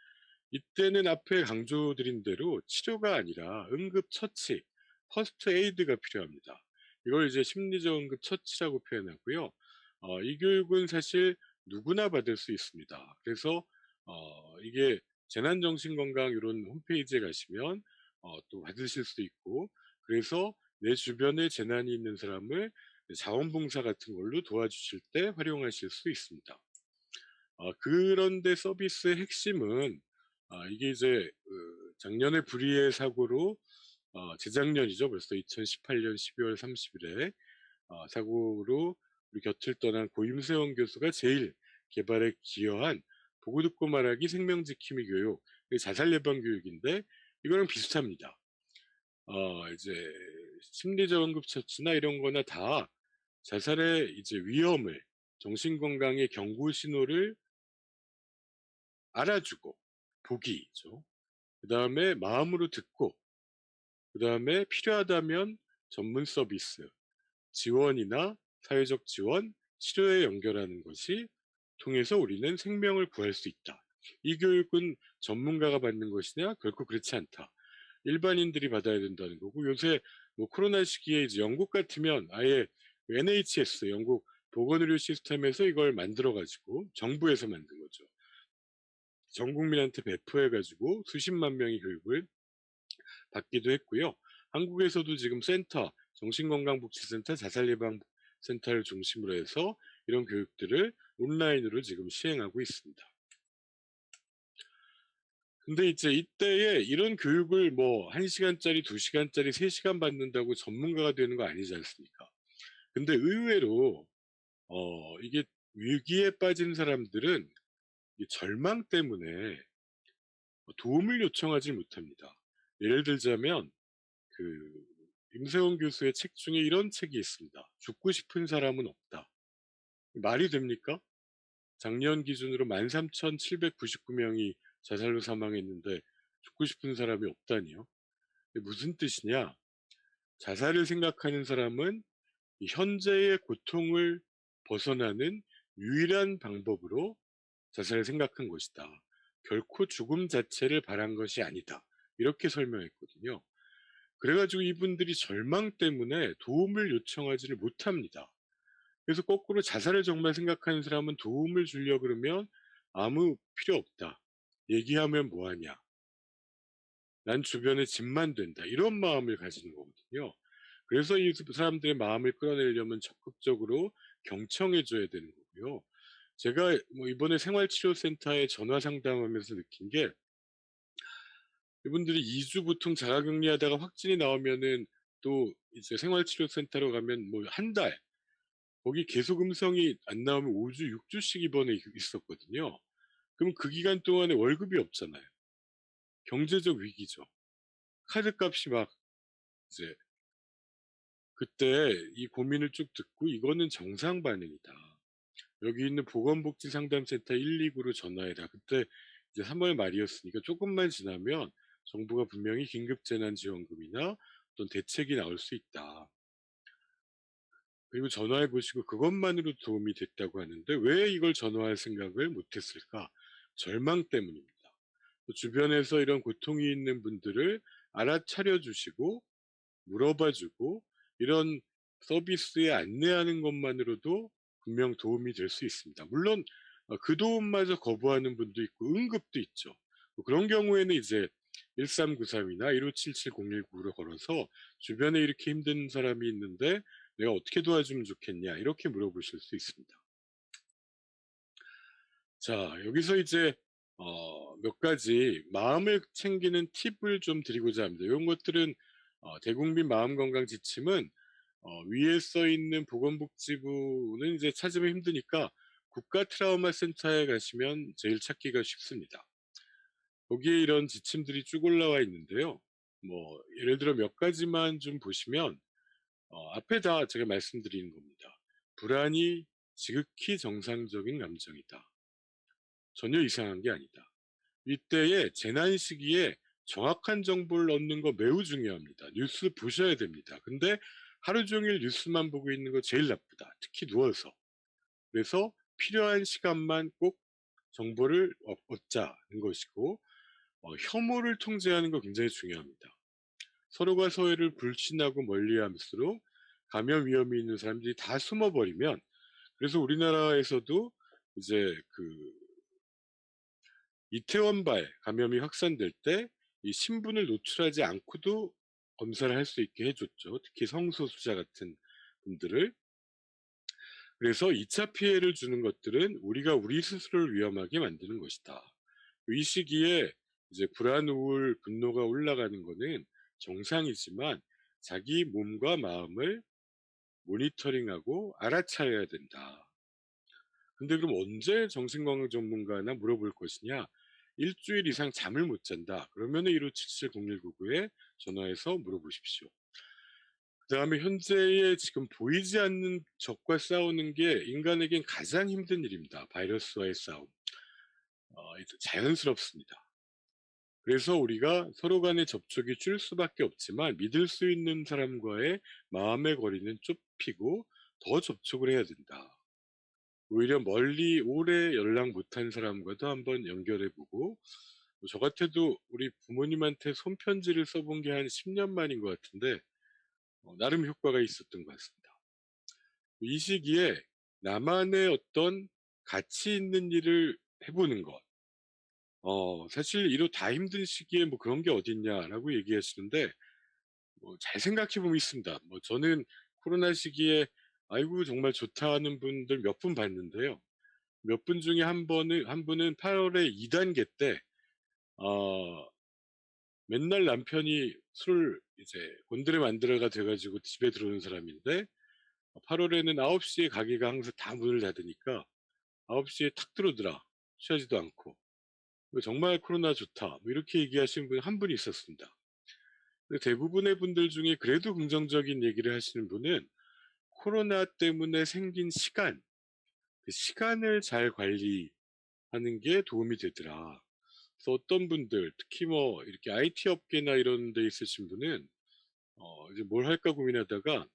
이때는 앞에 강조드린 대로 치료가 아니라 응급처치, 퍼스트 에이드가 필요합니다. 이걸 이제 심리적 응급처치라고 표현하고요. 이 교육은 사실 누구나 받을 수 있습니다. 그래서 이게 재난정신건강 이런 홈페이지에 가시면 또 받으실 수 있고 그래서 내 주변에 재난이 있는 사람을 자원봉사 같은 걸로 도와주실 때 활용하실 수 있습니다. 그런데 서비스의 핵심은 이게 이제 작년에 불의의 사고로 재작년이죠. 벌써 2018년 12월 30일에 사고로 우리 곁을 떠난 고임세원 교수가 제일 개발에 기여한 보고 듣고 말하기 생명지킴이 교육, 이게 자살 예방 교육인데 이거랑 비슷합니다. 이제 심리적 응급처치나 이런 거나 다 자살의 이제 위험을 정신건강의 경고 신호를 알아주고 보기죠. 그다음에 마음으로 듣고 그다음에 필요하다면 전문 서비스, 지원이나 사회적 지원, 치료에 연결하는 것이 통해서 우리는 생명을 구할 수 있다. 이 교육은 전문가가 받는 것이냐? 결코 그렇지 않다. 일반인들이 받아야 된다는 거고 요새 뭐 코로나 시기에 이제 영국 같으면 아예 NHS 영국 보건의료 시스템에서 이걸 만들어 가지고 정부에서 만든 거죠. 전 국민한테 배포해 가지고 수십만 명이 교육을 받기도 했고요. 한국에서도 지금 센터, 정신건강복지센터, 자살예방센터를 중심으로 해서 이런 교육들을 온라인으로 지금 시행하고 있습니다. 근데 이제 이때에 이런 교육을 뭐 1시간짜리, 2시간짜리, 3시간 받는다고 전문가가 되는 거 아니지 않습니까? 근데 의외로 이게 위기에 빠진 사람들은 이 절망 때문에 도움을 요청하지 못합니다. 예를 들자면 그 임세원 교수의 책 중에 이런 책이 있습니다. 죽고 싶은 사람은 없다. 말이 됩니까? 작년 기준으로 13,799명이 자살로 사망했는데 죽고 싶은 사람이 없다니요? 이게 무슨 뜻이냐? 자살을 생각하는 사람은 이 현재의 고통을 벗어나는 유일한 방법으로 자살을 생각한 것이다. 결코 죽음 자체를 바란 것이 아니다. 이렇게 설명했거든요. 그래가지고 이분들이 절망 때문에 도움을 요청하지를 못합니다. 그래서 거꾸로 자살을 정말 생각하는 사람은 도움을 주려 그러면 아무 필요 없다. 얘기하면 뭐하냐. 난 주변에 짐만 된다. 이런 마음을 가지는 거거든요. 그래서 이 사람들의 마음을 끌어내려면 적극적으로 경청해줘야 되는 거고요. 제가 뭐 이번에 생활치료센터에 전화 상담하면서 느낀 게 이분들이 2주 보통 자가격리하다가 확진이 나오면은 또 이제 생활치료센터로 가면 뭐 한 달, 거기 계속 음성이 안 나오면 5주, 6주씩 입원해 있었거든요. 그럼 그 기간 동안에 월급이 없잖아요. 경제적 위기죠. 카드값이 막 이제 그때 이 고민을 쭉 듣고 '이거는 정상 반응이다. 여기 있는 보건복지상담센터 119로 전화해라.' 그때 이제 3월 말이었으니까 조금만 지나면 정부가 분명히 긴급재난지원금이나 어떤 대책이 나올 수 있다. 그리고 전화해 보시고 그것만으로도 도움이 됐다고 하는데 왜 이걸 전화할 생각을 못 했을까? 절망 때문입니다. 또 주변에서 이런 고통이 있는 분들을 알아차려 주시고 물어봐 주고 이런 서비스에 안내하는 것만으로도 분명 도움이 될 수 있습니다. 물론 그 도움마저 거부하는 분도 있고 응급도 있죠. 뭐 그런 경우에는 이제 1393이나 1577-019로 걸어서 "주변에 이렇게 힘든 사람이 있는데 내가 어떻게 도와주면 좋겠냐?" 이렇게 물어보실 수 있습니다. 자, 여기서 이제 몇 가지 마음을 챙기는 팁을 좀 드리고자 합니다. 이런 것들은 대국민 마음건강 지침은 위에 써 있는 보건복지부는 이제 찾으면 힘드니까 국가 트라우마 센터에 가시면 제일 찾기가 쉽습니다. 거기에 이런 지침들이 쭉 올라와 있는데요. 뭐 예를 들어 몇 가지만 좀 보시면 앞에 다 제가 말씀드리는 겁니다. "불안이 지극히 정상적인 감정이다. 전혀 이상한 게 아니다." 이때에 재난 시기에 정확한 정보를 얻는 거 매우 중요합니다. 뉴스 보셔야 됩니다. 근데 하루 종일 뉴스만 보고 있는 거 제일 나쁘다. 특히 누워서. 그래서 필요한 시간만 꼭 정보를 얻자는 것이고, 혐오를 통제하는 거 굉장히 중요합니다. 서로가 서로를 불신하고 멀리할수록 감염 위험이 있는 사람들이 다 숨어버리면, 그래서 우리나라에서도 이제 그 이태원발 감염이 확산될 때 이 신분을 노출하지 않고도 검사를 할 수 있게 해 줬죠. 특히 성소수자 같은 분들을. 그래서 2차 피해를 주는 것들은 우리가 우리 스스로를 위험하게 만드는 것이다. 이 시기에 이제 불안, 우울, 분노가 올라가는 거는 정상이지만 자기 몸과 마음을 모니터링하고 알아차려야 된다. 근데 그럼 언제 정신건강 전문가나 물어볼 것이냐? 일주일 이상 잠을 못 잔다. 그러면은 1577-0199에 전화해서 물어보십시오. 그다음에 현재의 지금 보이지 않는 적과 싸우는 게 인간에겐 가장 힘든 일입니다. 바이러스와의 싸움. 이제 자연스럽습니다. 그래서 우리가 서로 간의 접촉이 줄 수밖에 없지만 믿을 수 있는 사람과의 마음의 거리는 좁히고 더 접촉을 해야 된다. 오히려 멀리 오래 연락 못한 사람과도 한번 연결해 보고, 저 같아도 우리 부모님한테 손편지를 써본 게 한 10년 만인 것 같은데 나름 효과가 있었던 것 같습니다. 이 시기에 나만의 어떤 가치 있는 일을 해보는 것. 사실 이로 다 힘든 시기에 뭐 그런 게 어딨냐라고 얘기하시는데, 잘 생각해 보면 있습니다. 뭐 저는 코로나 시기에 아이고 정말 좋다 하는 분들 몇 분 봤는데요. 몇 분 중에 한 분은 8 월에 2 단계 때 어 맨날 남편이 술 이제 곤드레 만들어가 돼 가지고 집에 들어오는 사람인데, 8 월에는 9 시에 가게가 항상 다 문을 닫으니까 9 시에 탁 들어오더라, 취하지도 않고. "정말 코로나 좋다." 뭐 이렇게 얘기하시는 분이 한 분 있었습니다. 근데 대부분의 분들 중에 그래도 긍정적인 얘기를 하시는 분은 코로나 때문에 생긴 시간, 그 시간을 잘 관리하는 게 도움이 되더라. 그래서 어떤 분들, 특히 뭐 이렇게 IT 업계나 이런 데 있으신 분은 이제 뭘 할까 고민하다가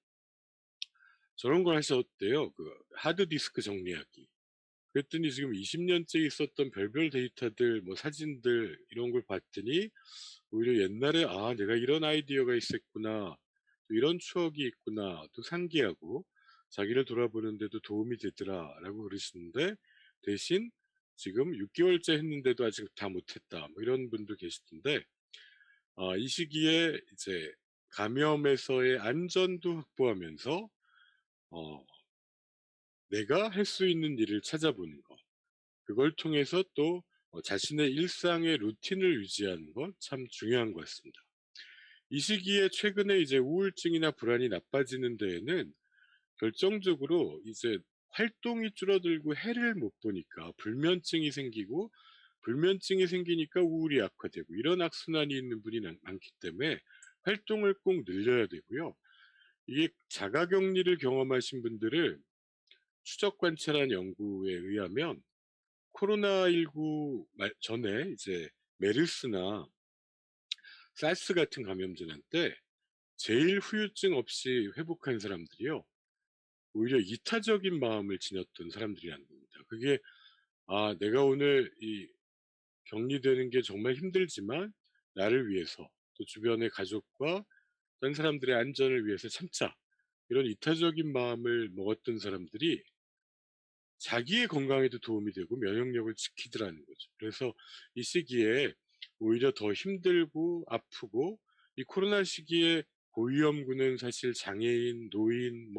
저런 걸 하셨대요. 그 하드디스크 정리하기. 그랬더니 지금 20 년째 있었던 별별 데이터들, 뭐 사진들 이런 걸 봤더니 오히려 옛날에 '아 내가 이런 아이디어가 있었구나. 또 이런 추억이 있구나.' 또 상기하고 자기를 돌아보는 데도 도움이 되더라라고 그러시는데, 대신 지금 6 개월째 했는데도 아직 다 못했다. 뭐 이런 분도 계시던데, 이 시기에 이제 감염에서의 안전도 확보하면서 어 내가 할 수 있는 일을 찾아보는 것. 그걸 통해서 또 자신의 일상의 루틴을 유지하는 건 참 중요한 것 같습니다. 이 시기에 최근에 이제 우울증이나 불안이 나빠지는 데에는 결정적으로 이제 활동이 줄어들고 해를 못 보니까 불면증이 생기고, 불면증이 생기니까 우울이 악화되고, 이런 악순환이 있는 분이 많기 때문에 활동을 꼭 늘려야 되고요. 이게 자가격리를 경험하신 분들을 추적 관찰한 연구에 의하면 코로나19 전에 이제 메르스나 사스 같은 감염재난 때 제일 후유증 없이 회복한 사람들이요. 오히려 이타적인 마음을 지녔던 사람들이라는 겁니다. 그게 내가 오늘 이 격리되는 게 정말 힘들지만 나를 위해서 또 주변의 가족과 다른 사람들의 안전을 위해서 참자. 이런 이타적인 마음을 먹었던 사람들이 자기의 건강에도 도움이 되고 면역력을 지키더라는 거죠. 그래서 이 시기에 오히려 더 힘들고 아프고 이 코로나 시기에 고위험군은 사실 장애인, 노인,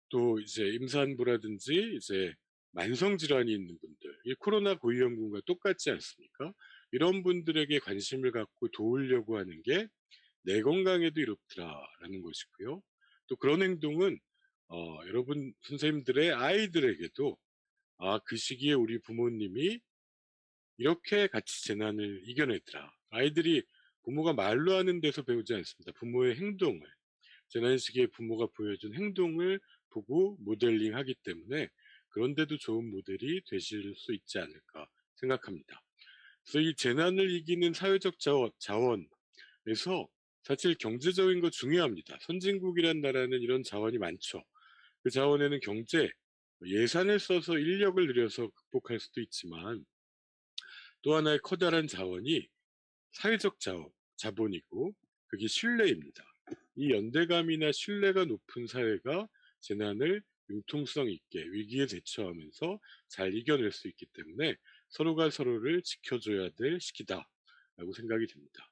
또 이제 임산부라든지 이제 만성 질환이 있는 분들, 이 코로나 고위험군과 똑같지 않습니까? 이런 분들에게 관심을 갖고 도우려고 하는 게 내 건강에도 이롭더라라는 것이고요. 또 그런 행동은 여러분 선생님들의 아이들에게도 그 시기에 우리 부모님이 이렇게 같이 재난을 이겨냈더라. 아이들이 부모가 말로 하는 데서 배우지 않습니다. 부모의 행동을, 재난 시기에 부모가 보여준 행동을 보고 모델링하기 때문에 그런데도 좋은 모델이 되실 수 있지 않을까 생각합니다. 그래서 이 재난을 이기는 사회적 자원에서 사실 경제적인 거 중요합니다. 선진국이란 나라는 이런 자원이 많죠. 그 자원에는 예산을 써서 인력을 들여서 극복할 수도 있지만 또 하나의 커다란 자원이 사회적 자본이고 그게 신뢰입니다. 이 연대감이나 신뢰가 높은 사회가 재난을 융통성 있게 위기에 대처하면서 잘 이겨낼 수 있기 때문에 서로가 서로를 지켜줘야 될 시기다라고 생각이 됩니다.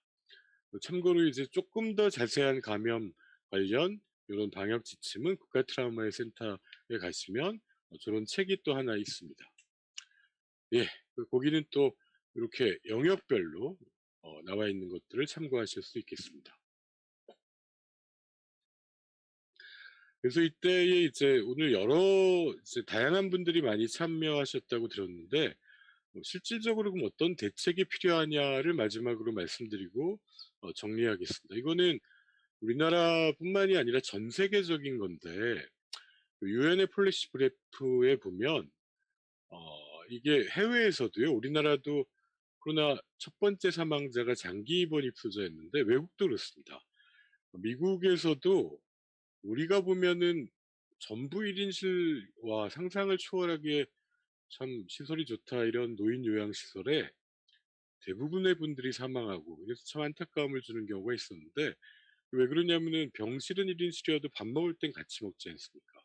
참고로 이제 조금 더 자세한 감염 관련 이런 방역 지침은 국가 트라우마 센터에 가시면 저런 책이 또 하나 있습니다. 예, 거기는 또 이렇게 영역별로 나와 있는 것들을 참고하실 수 있겠습니다. 그래서 이때에 이제 오늘 이제 다양한 분들이 많이 참여하셨다고 들었는데 실질적으로 그럼 어떤 대책이 필요하냐를 마지막으로 말씀드리고 정리하겠습니다. 이거는 우리나라뿐만이 아니라 전 세계적인 건데 유엔의 폴리시 브리프에 보면 이게 해외에서도요. 우리나라도 코로나 첫 번째 사망자가 장기 입원 입소자였는데 외국도 그렇습니다. 미국에서도 우리가 보면은 전부 1인실와 상상을 초월하기에 참 시설이 좋다 이런 노인 요양시설에 대부분의 분들이 사망하고 그래서 참 안타까움을 주는 경우가 있었는데 왜 그러냐면은 병실은 1인실이어도 밥 먹을 땐 같이 먹지 않습니까?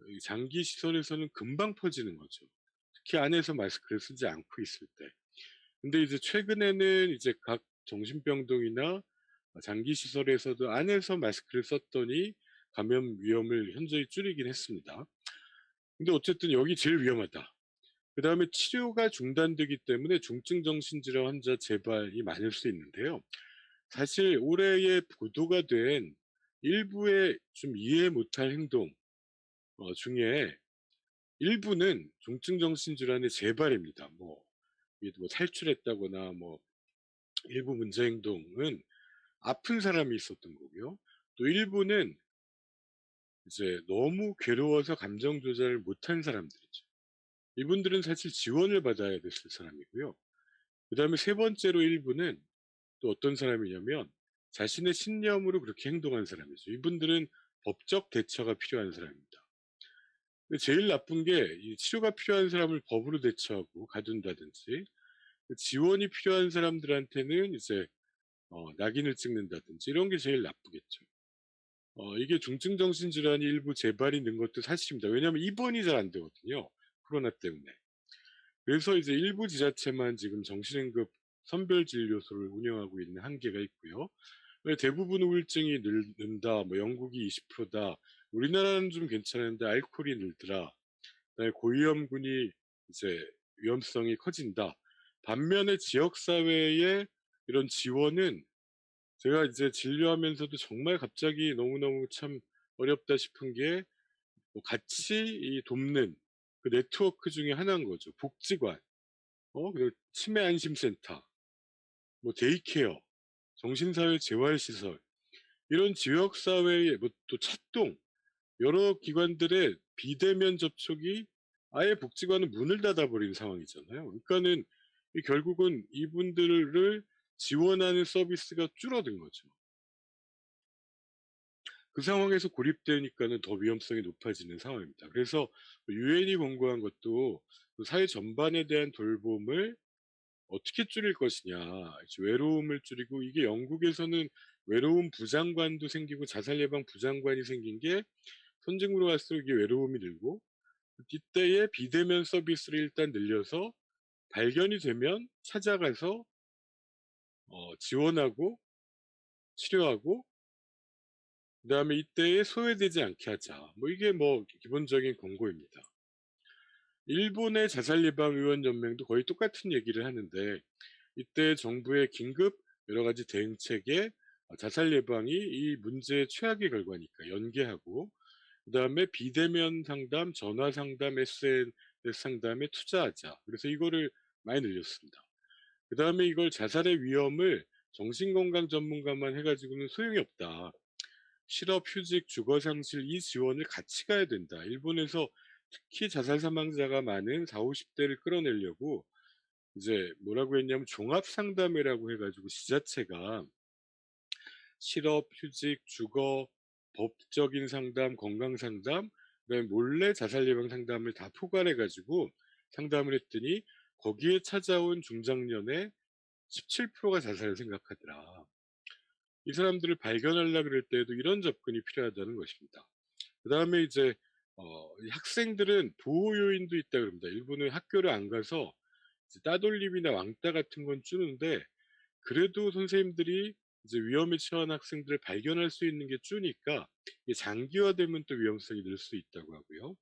이 장기 시설에서는 금방 퍼지는 거죠. 특히 안에서 마스크를 쓰지 않고 있을 때. 근데 이제 최근에는 이제 각 정신병동이나 장기 시설에서도 안에서 마스크를 썼더니 감염 위험을 현저히 줄이긴 했습니다. 근데 어쨌든 여기 제일 위험하다. 그 다음에 치료가 중단되기 때문에 중증 정신질환 환자 재발이 많을 수 있는데요. 사실 올해에 보도가 된 일부의 좀 이해 못할 행동 중에 일부는 중증 정신질환의 재발입니다. 뭐 탈출했다거나 일부 문제 행동은 아픈 사람이 있었던 거고요. 또 일부는 이제 너무 괴로워서 감정 조절을 못한 사람들이죠. 이분들은 사실 지원을 받아야 됐을 사람이고요. 그 다음에 세 번째로 일부는 또 어떤 사람이냐면 자신의 신념으로 그렇게 행동한 사람이죠. 이분들은 법적 대처가 필요한 사람입니다. 근데 제일 나쁜 게 이 치료가 필요한 사람을 법으로 대처하고 가둔다든지 지원이 필요한 사람들한테는 이제 낙인을 찍는다든지 이런 게 제일 나쁘겠죠. 이게 중증 정신질환이 일부 재발이 는 것도 사실입니다. 왜냐하면 입원이 잘 안 되거든요. 코로나 때문에. 그래서 이제 일부 지자체만 지금 정신응급 선별진료소를 운영하고 있는 한계가 있고요. 대부분 우울증이 는다, 영국이 20%다, 우리나라는 좀 괜찮은데 알코올이 늘더라, 그다음에 고위험군이 이제 위험성이 커진다. 반면에 지역사회의 이런 지원은 제가 이제 진료하면서도 정말 갑자기 너무너무 참 어렵다 싶은 게 같이 이 돕는 그 네트워크 중에 하나인 거죠. 복지관, 그리고 치매안심센터, 데이케어, 정신사회 재활시설 이런 지역 사회의 뭐 또 차동 여러 기관들의 비대면 접촉이 아예 복지관은 문을 닫아 버린 상황이잖아요. 그러니까는 이 결국은 이분들을 지원하는 서비스가 줄어든 거죠. 그 상황에서 고립되니까는 더 위험성이 높아지는 상황입니다. 그래서 유엔이 권고한 것도 그 사회 전반에 대한 돌봄을 어떻게 줄일 것이냐. 외로움을 줄이고 이게 영국에서는 외로움 부장관도 생기고 자살 예방 부장관이 생긴 게 선진국으로 갈수록 이게 외로움이 늘고 이때에 비대면 서비스를 일단 늘려서 발견이 되면 찾아가서 지원하고 치료하고 그다음에 이때에 소외되지 않게 하자. 뭐 이게 뭐 기본적인 권고입니다. 일본의 자살예방의원연맹도 거의 똑같은 얘기를 하는데 이때 정부의 긴급 여러 가지 대응책에 자살 예방이 이 문제의 최악의 결과니까 연계하고 그다음에 비대면 상담, 전화 상담, SNS 상담에 투자하자. 그래서 이거를 많이 늘렸습니다. 그다음에 이걸 자살의 위험을 정신건강 전문가만 해 가지고는 소용이 없다. 실업, 휴직, 주거 상실 이 지원을 같이 가야 된다. 일본에서 특히 자살 사망자가 많은 40-50 대를 끌어내려고 이제 뭐라고 했냐면 종합 상담회라고 해 가지고 지자체가 실업, 휴직, 주거, 법적인 상담, 건강 상담, 그다음에 몰래 자살 예방 상담을 다 포괄해 가지고 상담을 했더니 거기에 찾아온 중장년의 17%가 자살을 생각하더라. 이 사람들을 발견하려 그럴 때에도 이런 접근이 필요하다는 것입니다. 그다음에 이제 이 학생들은 보호 요인도 있다 그럽니다. 일본은 학교를 안 가서 이제 따돌림이나 왕따 같은 건 주는데 그래도 선생님들이 이제 위험에 처한 학생들을 발견할 수 있는 게 주니까 이게 장기화되면 또 위험성이 늘 수 있다고 하고요.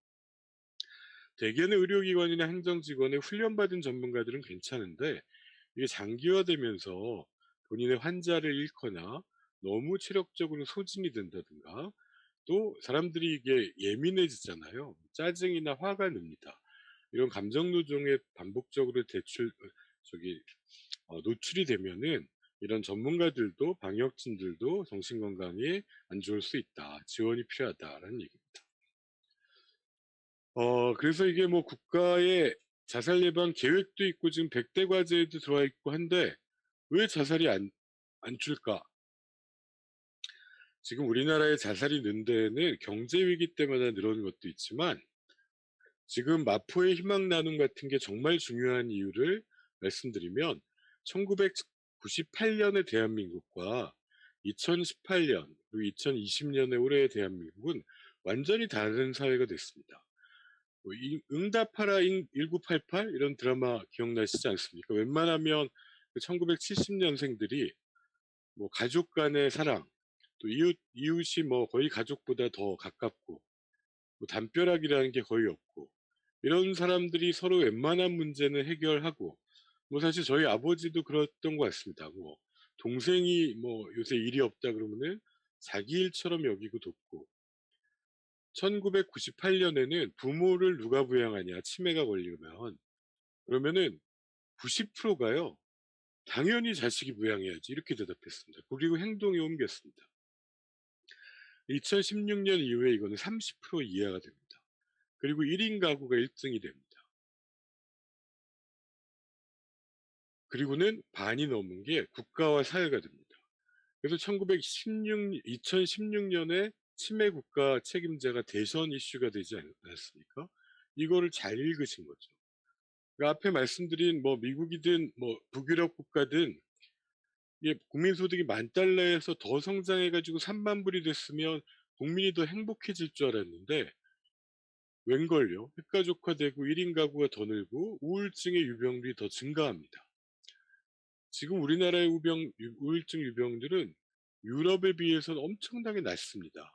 대개는 의료기관이나 행정직원의 훈련받은 전문가들은 괜찮은데 이게 장기화되면서 본인의 환자를 잃거나 너무 체력적으로 소진이 된다든가 또 사람들이 이게 예민해지잖아요. 짜증이나 화가 납니다. 이런 감정 노동에 반복적으로 노출이 되면은 이런 전문가들도 방역진들도 정신건강에 안 좋을 수 있다. 지원이 필요하다라는 얘기입니다. 그래서 이게 뭐 국가의 자살 예방 계획도 있고 지금 100대 과제에도 들어와 있고 한데 왜 자살이 안 줄까? 지금 우리나라의 자살이 는 데에는 경제 위기 때문에 늘어는 것도 있지만 지금 마포의 희망 나눔 같은 게 정말 중요한 이유를 말씀드리면 1998년의 대한민국과 2018년 그리고 2020년의 올해의 대한민국은 완전히 다른 사회가 됐습니다. 뭐 응답하라 1988 이런 드라마 기억나시지 않습니까? 웬만하면 1970년생들이 뭐 가족 간의 사랑, 또 이웃이 뭐 거의 가족보다 더 가깝고 뭐 담벼락이라는 게 거의 없고 이런 사람들이 서로 웬만한 문제는 해결하고 뭐 사실 저희 아버지도 그랬던 것 같습니다. 뭐 동생이 뭐 요새 일이 없다 그러면은 자기 일처럼 여기고 돕고 1998년에는 부모를 누가 부양하냐 치매가 걸리면 그러면은 90%가요. 당연히 자식이 부양해야지 이렇게 대답했습니다. 그리고 행동에 옮겼습니다. 2016년 이후에 이거는 30% 이하가 됩니다. 그리고 1인 가구가 1등이 됩니다. 그리고는 반이 넘은 게 국가와 사회가 됩니다. 그래서 2016년에 치매 국가 책임자가 대선 이슈가 되지 않았습니까? 이거를 잘 읽으신 거죠. 그러니까 앞에 말씀드린 뭐 미국이든 뭐 북유럽 국가든 이게 국민 소득이 10,000달러에서 더 성장해가지고 3만 불이 됐으면 국민이 더 행복해질 줄 알았는데 웬걸요? 핵가족화되고 1인 가구가 더 늘고 우울증의 유병률이 더 증가합니다. 지금 우리나라의 우울증 유병들은 유럽에 비해서는 엄청나게 낮습니다.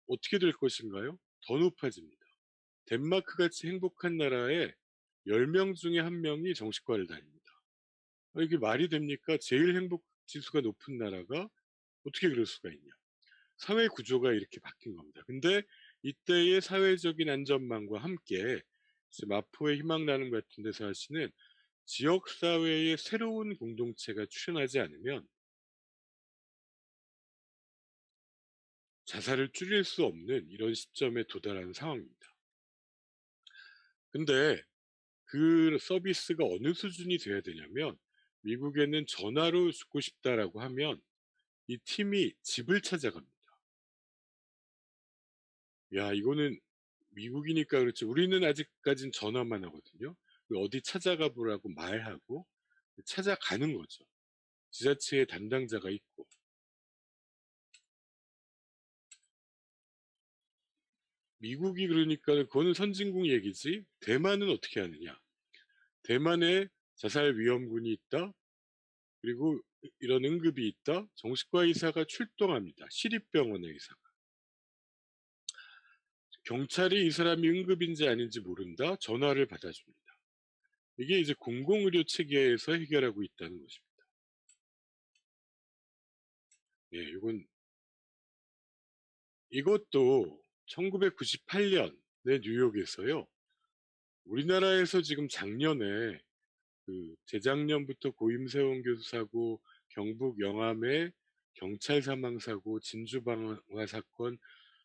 어떻게 될 것인가요? 더 높아집니다. 덴마크 같이 행복한 나라에 10명 중에 1명이 정신과를 다닙니다. 이게 말이 됩니까? 제일 행복 지수가 높은 나라가 어떻게 그럴 수가 있냐. 사회 구조가 이렇게 바뀐 겁니다. 근데 이때의 사회적인 안전망과 함께 마포의 희망나눔 같은 데서 하시는 지역사회의 새로운 공동체가 출현하지 않으면 자살을 줄일 수 없는 이런 시점에 도달한 상황입니다. 근데 그 서비스가 어느 수준이 돼야 되냐면 미국에는 전화로 죽고 싶다라고 하면 이 팀이 집을 찾아갑니다. 야, 이거는 미국이니까 그렇지 우리는 아직까진 전화만 하거든요. 어디 찾아가 보라고 말하고 찾아가는 거죠. 지자체의 담당자가 있고. 미국이 그러니까 그거는 선진국 얘기지. 대만은 어떻게 하느냐. 대만에 자살 위험군이 있다. 그리고 이런 응급이 있다. 정신과 의사가 출동합니다. 시립병원의 의사가. 경찰이 이 사람이 응급인지 아닌지 모른다. 전화를 받아줍니다. 이게 이제 공공의료 체계에서 해결하고 있다는 것입니다. 예, 이것도 1998년에 뉴욕에서요. 우리나라에서 지금 작년에 재작년부터 고임세원 교수 사고, 경북 영암의 경찰 사망 사고, 진주 방화 사건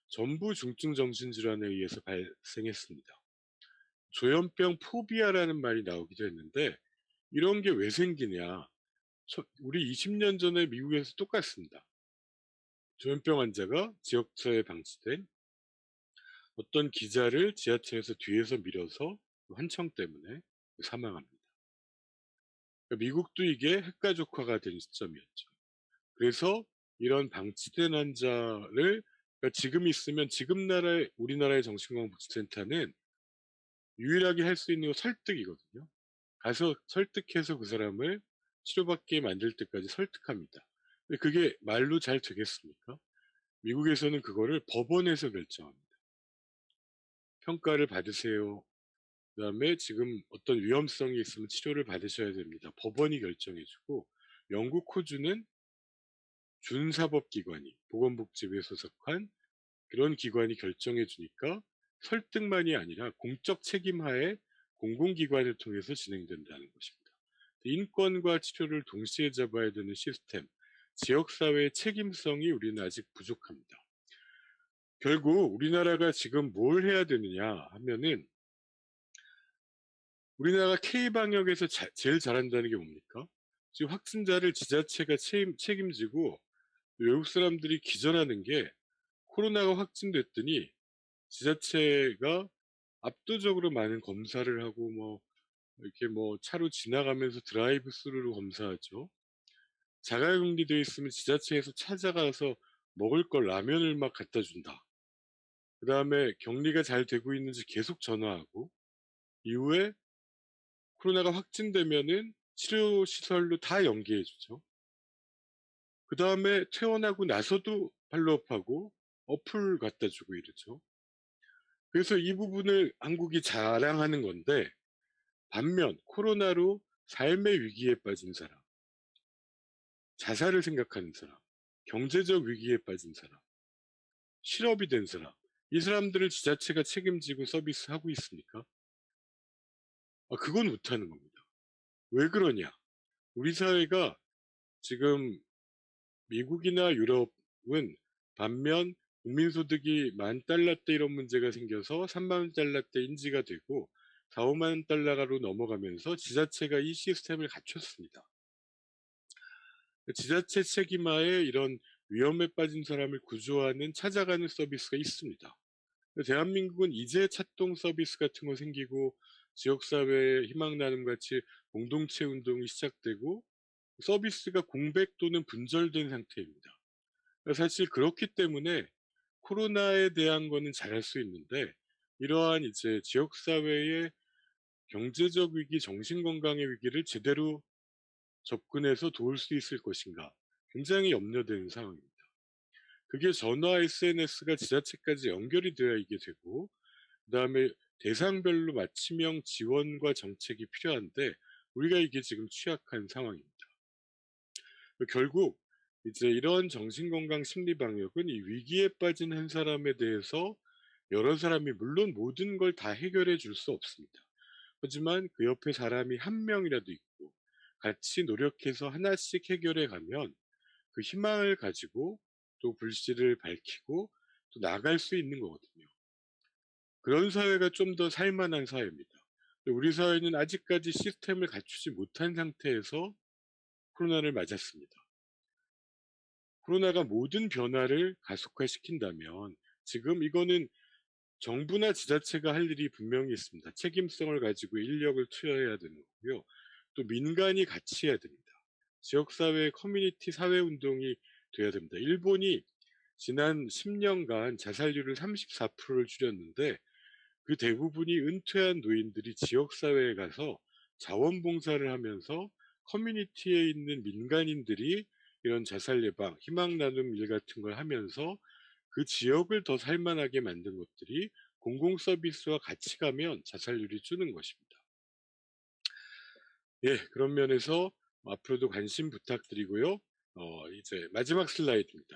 전부 중증 정신질환에 의해서 발생했습니다. 조현병 포비아라는 말이 나오기도 했는데 이런 게 왜 생기냐? 우리 20년 전에 미국에서 똑같습니다. 조현병 환자가 지역사회에 방치된 어떤 기자를 지하철에서 뒤에서 밀어서 환청 때문에 사망합니다. 그러니까 미국도 이게 핵가족화가 된 시점이었죠. 그래서 이런 방치된 환자를 그러니까 지금 있으면 지금 우리나라의 정신건강복지센터는 유일하게 할 수 있는 건 설득이거든요. 가서 설득해서 그 사람을 치료받게 만들 때까지 설득합니다. 근데 그게 말로 잘 되겠습니까? 미국에서는 그거를 법원에서 결정합니다. 평가를 받으세요. 그 다음에 지금 어떤 위험성이 있으면 치료를 받으셔야 됩니다. 법원이 결정해주고 영국 호주는 준사법기관이 보건복지부에 소속한 그런 기관이 결정해주니까 설득만이 아니라 공적 책임하에 공공기관을 통해서 진행된다는 것입니다. 인권과 치료를 동시에 잡아야 되는 시스템, 지역사회의 책임성이 우리는 아직 부족합니다. 결국 우리나라가 지금 뭘 해야 되느냐 하면은 우리나라가 K방역에서 제일 잘한다는 게 뭡니까? 지금 확진자를 지자체가 책임지고 외국 사람들이 기절하는 게 코로나가 확진됐더니 지자체가 압도적으로 많은 검사를 하고 이렇게 차로 지나가면서 드라이브 스루로 검사하죠. 자가격리되어 있으면 지자체에서 찾아가서 먹을 걸 라면을 막 갖다 준다. 그 다음에 격리가 잘 되고 있는지 계속 전화하고 이후에 코로나가 확진되면은 치료시설로 다 연계해 주죠. 그 다음에 퇴원하고 나서도 팔로업하고 어플 갖다 주고 이러죠. 그래서 이 부분을 한국이 자랑하는 건데 반면 코로나로 삶의 위기에 빠진 사람, 자살을 생각하는 사람, 경제적 위기에 빠진 사람, 실업이 된 사람, 이 사람들을 지자체가 책임지고 서비스하고 있습니까? 그건 못하는 겁니다. 왜 그러냐? 우리 사회가 지금 미국이나 유럽은 반면 국민소득이 10,000달러대 이런 문제가 생겨서 30,000달러대 인지가 되고 4, 5만 달러로 넘어가면서 지자체가 이 시스템을 갖췄습니다. 지자체 책임하에 이런 위험에 빠진 사람을 구조하는 찾아가는 서비스가 있습니다. 대한민국은 이제 차동 서비스 같은 거 생기고 지역사회에 희망나눔 같이 공동체 운동이 시작되고 서비스가 공백 또는 분절된 상태입니다. 사실 그렇기 때문에 코로나에 대한 거는 잘할 수 있는데 이러한 이제 지역사회의 경제적 위기, 정신건강의 위기를 제대로 접근해서 도울 수 있을 것인가 굉장히 염려되는 상황입니다. 그게 전화 SNS가 지자체까지 연결이 되어야 이게 되고 그 다음에 대상별로 맞춤형 지원과 정책이 필요한데 우리가 이게 지금 취약한 상황입니다. 결국 이제 이런 정신건강 심리방역은 이 위기에 빠진 한 사람에 대해서 여러 사람이 물론 모든 걸 다 해결해 줄 수 없습니다. 하지만 그 옆에 사람이 한 명이라도 있고 같이 노력해서 하나씩 해결해 가면 그 희망을 가지고 또 불씨를 밝히고 또 나갈 수 있는 거거든요. 그런 사회가 좀 더 살만한 사회입니다. 근데 우리 사회는 아직까지 시스템을 갖추지 못한 상태에서 코로나를 맞았습니다. 코로나가 모든 변화를 가속화시킨다면 지금 이거는 정부나 지자체가 할 일이 분명히 있습니다. 책임성을 가지고 인력을 투여해야 되는 거고요. 또 민간이 같이 해야 됩니다. 지역사회 커뮤니티 사회운동이 돼야 됩니다. 일본이 지난 10년간 자살률을 34%를 줄였는데 그 대부분이 은퇴한 노인들이 지역사회에 가서 자원봉사를 하면서 커뮤니티에 있는 민간인들이 이런 자살 예방, 희망 나눔 일 같은 걸 하면서 그 지역을 더 살만하게 만든 것들이 공공 서비스와 같이 가면 자살률이 주는 것입니다. 예, 그런 면에서 앞으로도 관심 부탁드리고요. 이제 마지막 슬라이드입니다.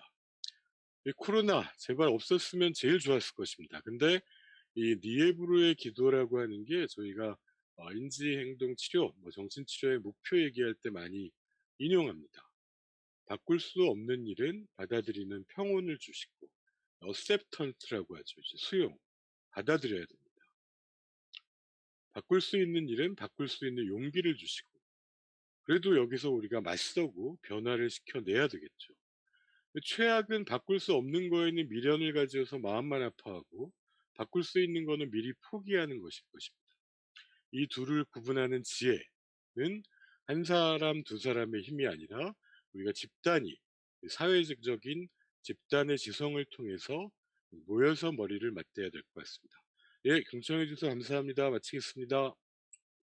이 코로나 제발 없었으면 제일 좋았을 것입니다. 근데 이 니에브루의 기도라고 하는 게 저희가 인지행동치료, 정신치료의 목표 얘기할 때 많이 인용합니다. 바꿀 수 없는 일은 받아들이는 평온을 주시고, acceptance라고 하죠. 이제 수용, 받아들여야 됩니다. 바꿀 수 있는 일은 바꿀 수 있는 용기를 주시고, 그래도 여기서 우리가 맞서고 변화를 시켜내야 되겠죠. 최악은 바꿀 수 없는 거에는 미련을 가져서 마음만 아파하고, 바꿀 수 있는 거는 미리 포기하는 것일 것입니다. 이 둘을 구분하는 지혜는 한 사람, 두 사람의 힘이 아니라 우리가 집단이, 사회적인 집단의 지성을 통해서 모여서 머리를 맞대야 될 것 같습니다. 예, 경청해 주셔서 감사합니다. 마치겠습니다.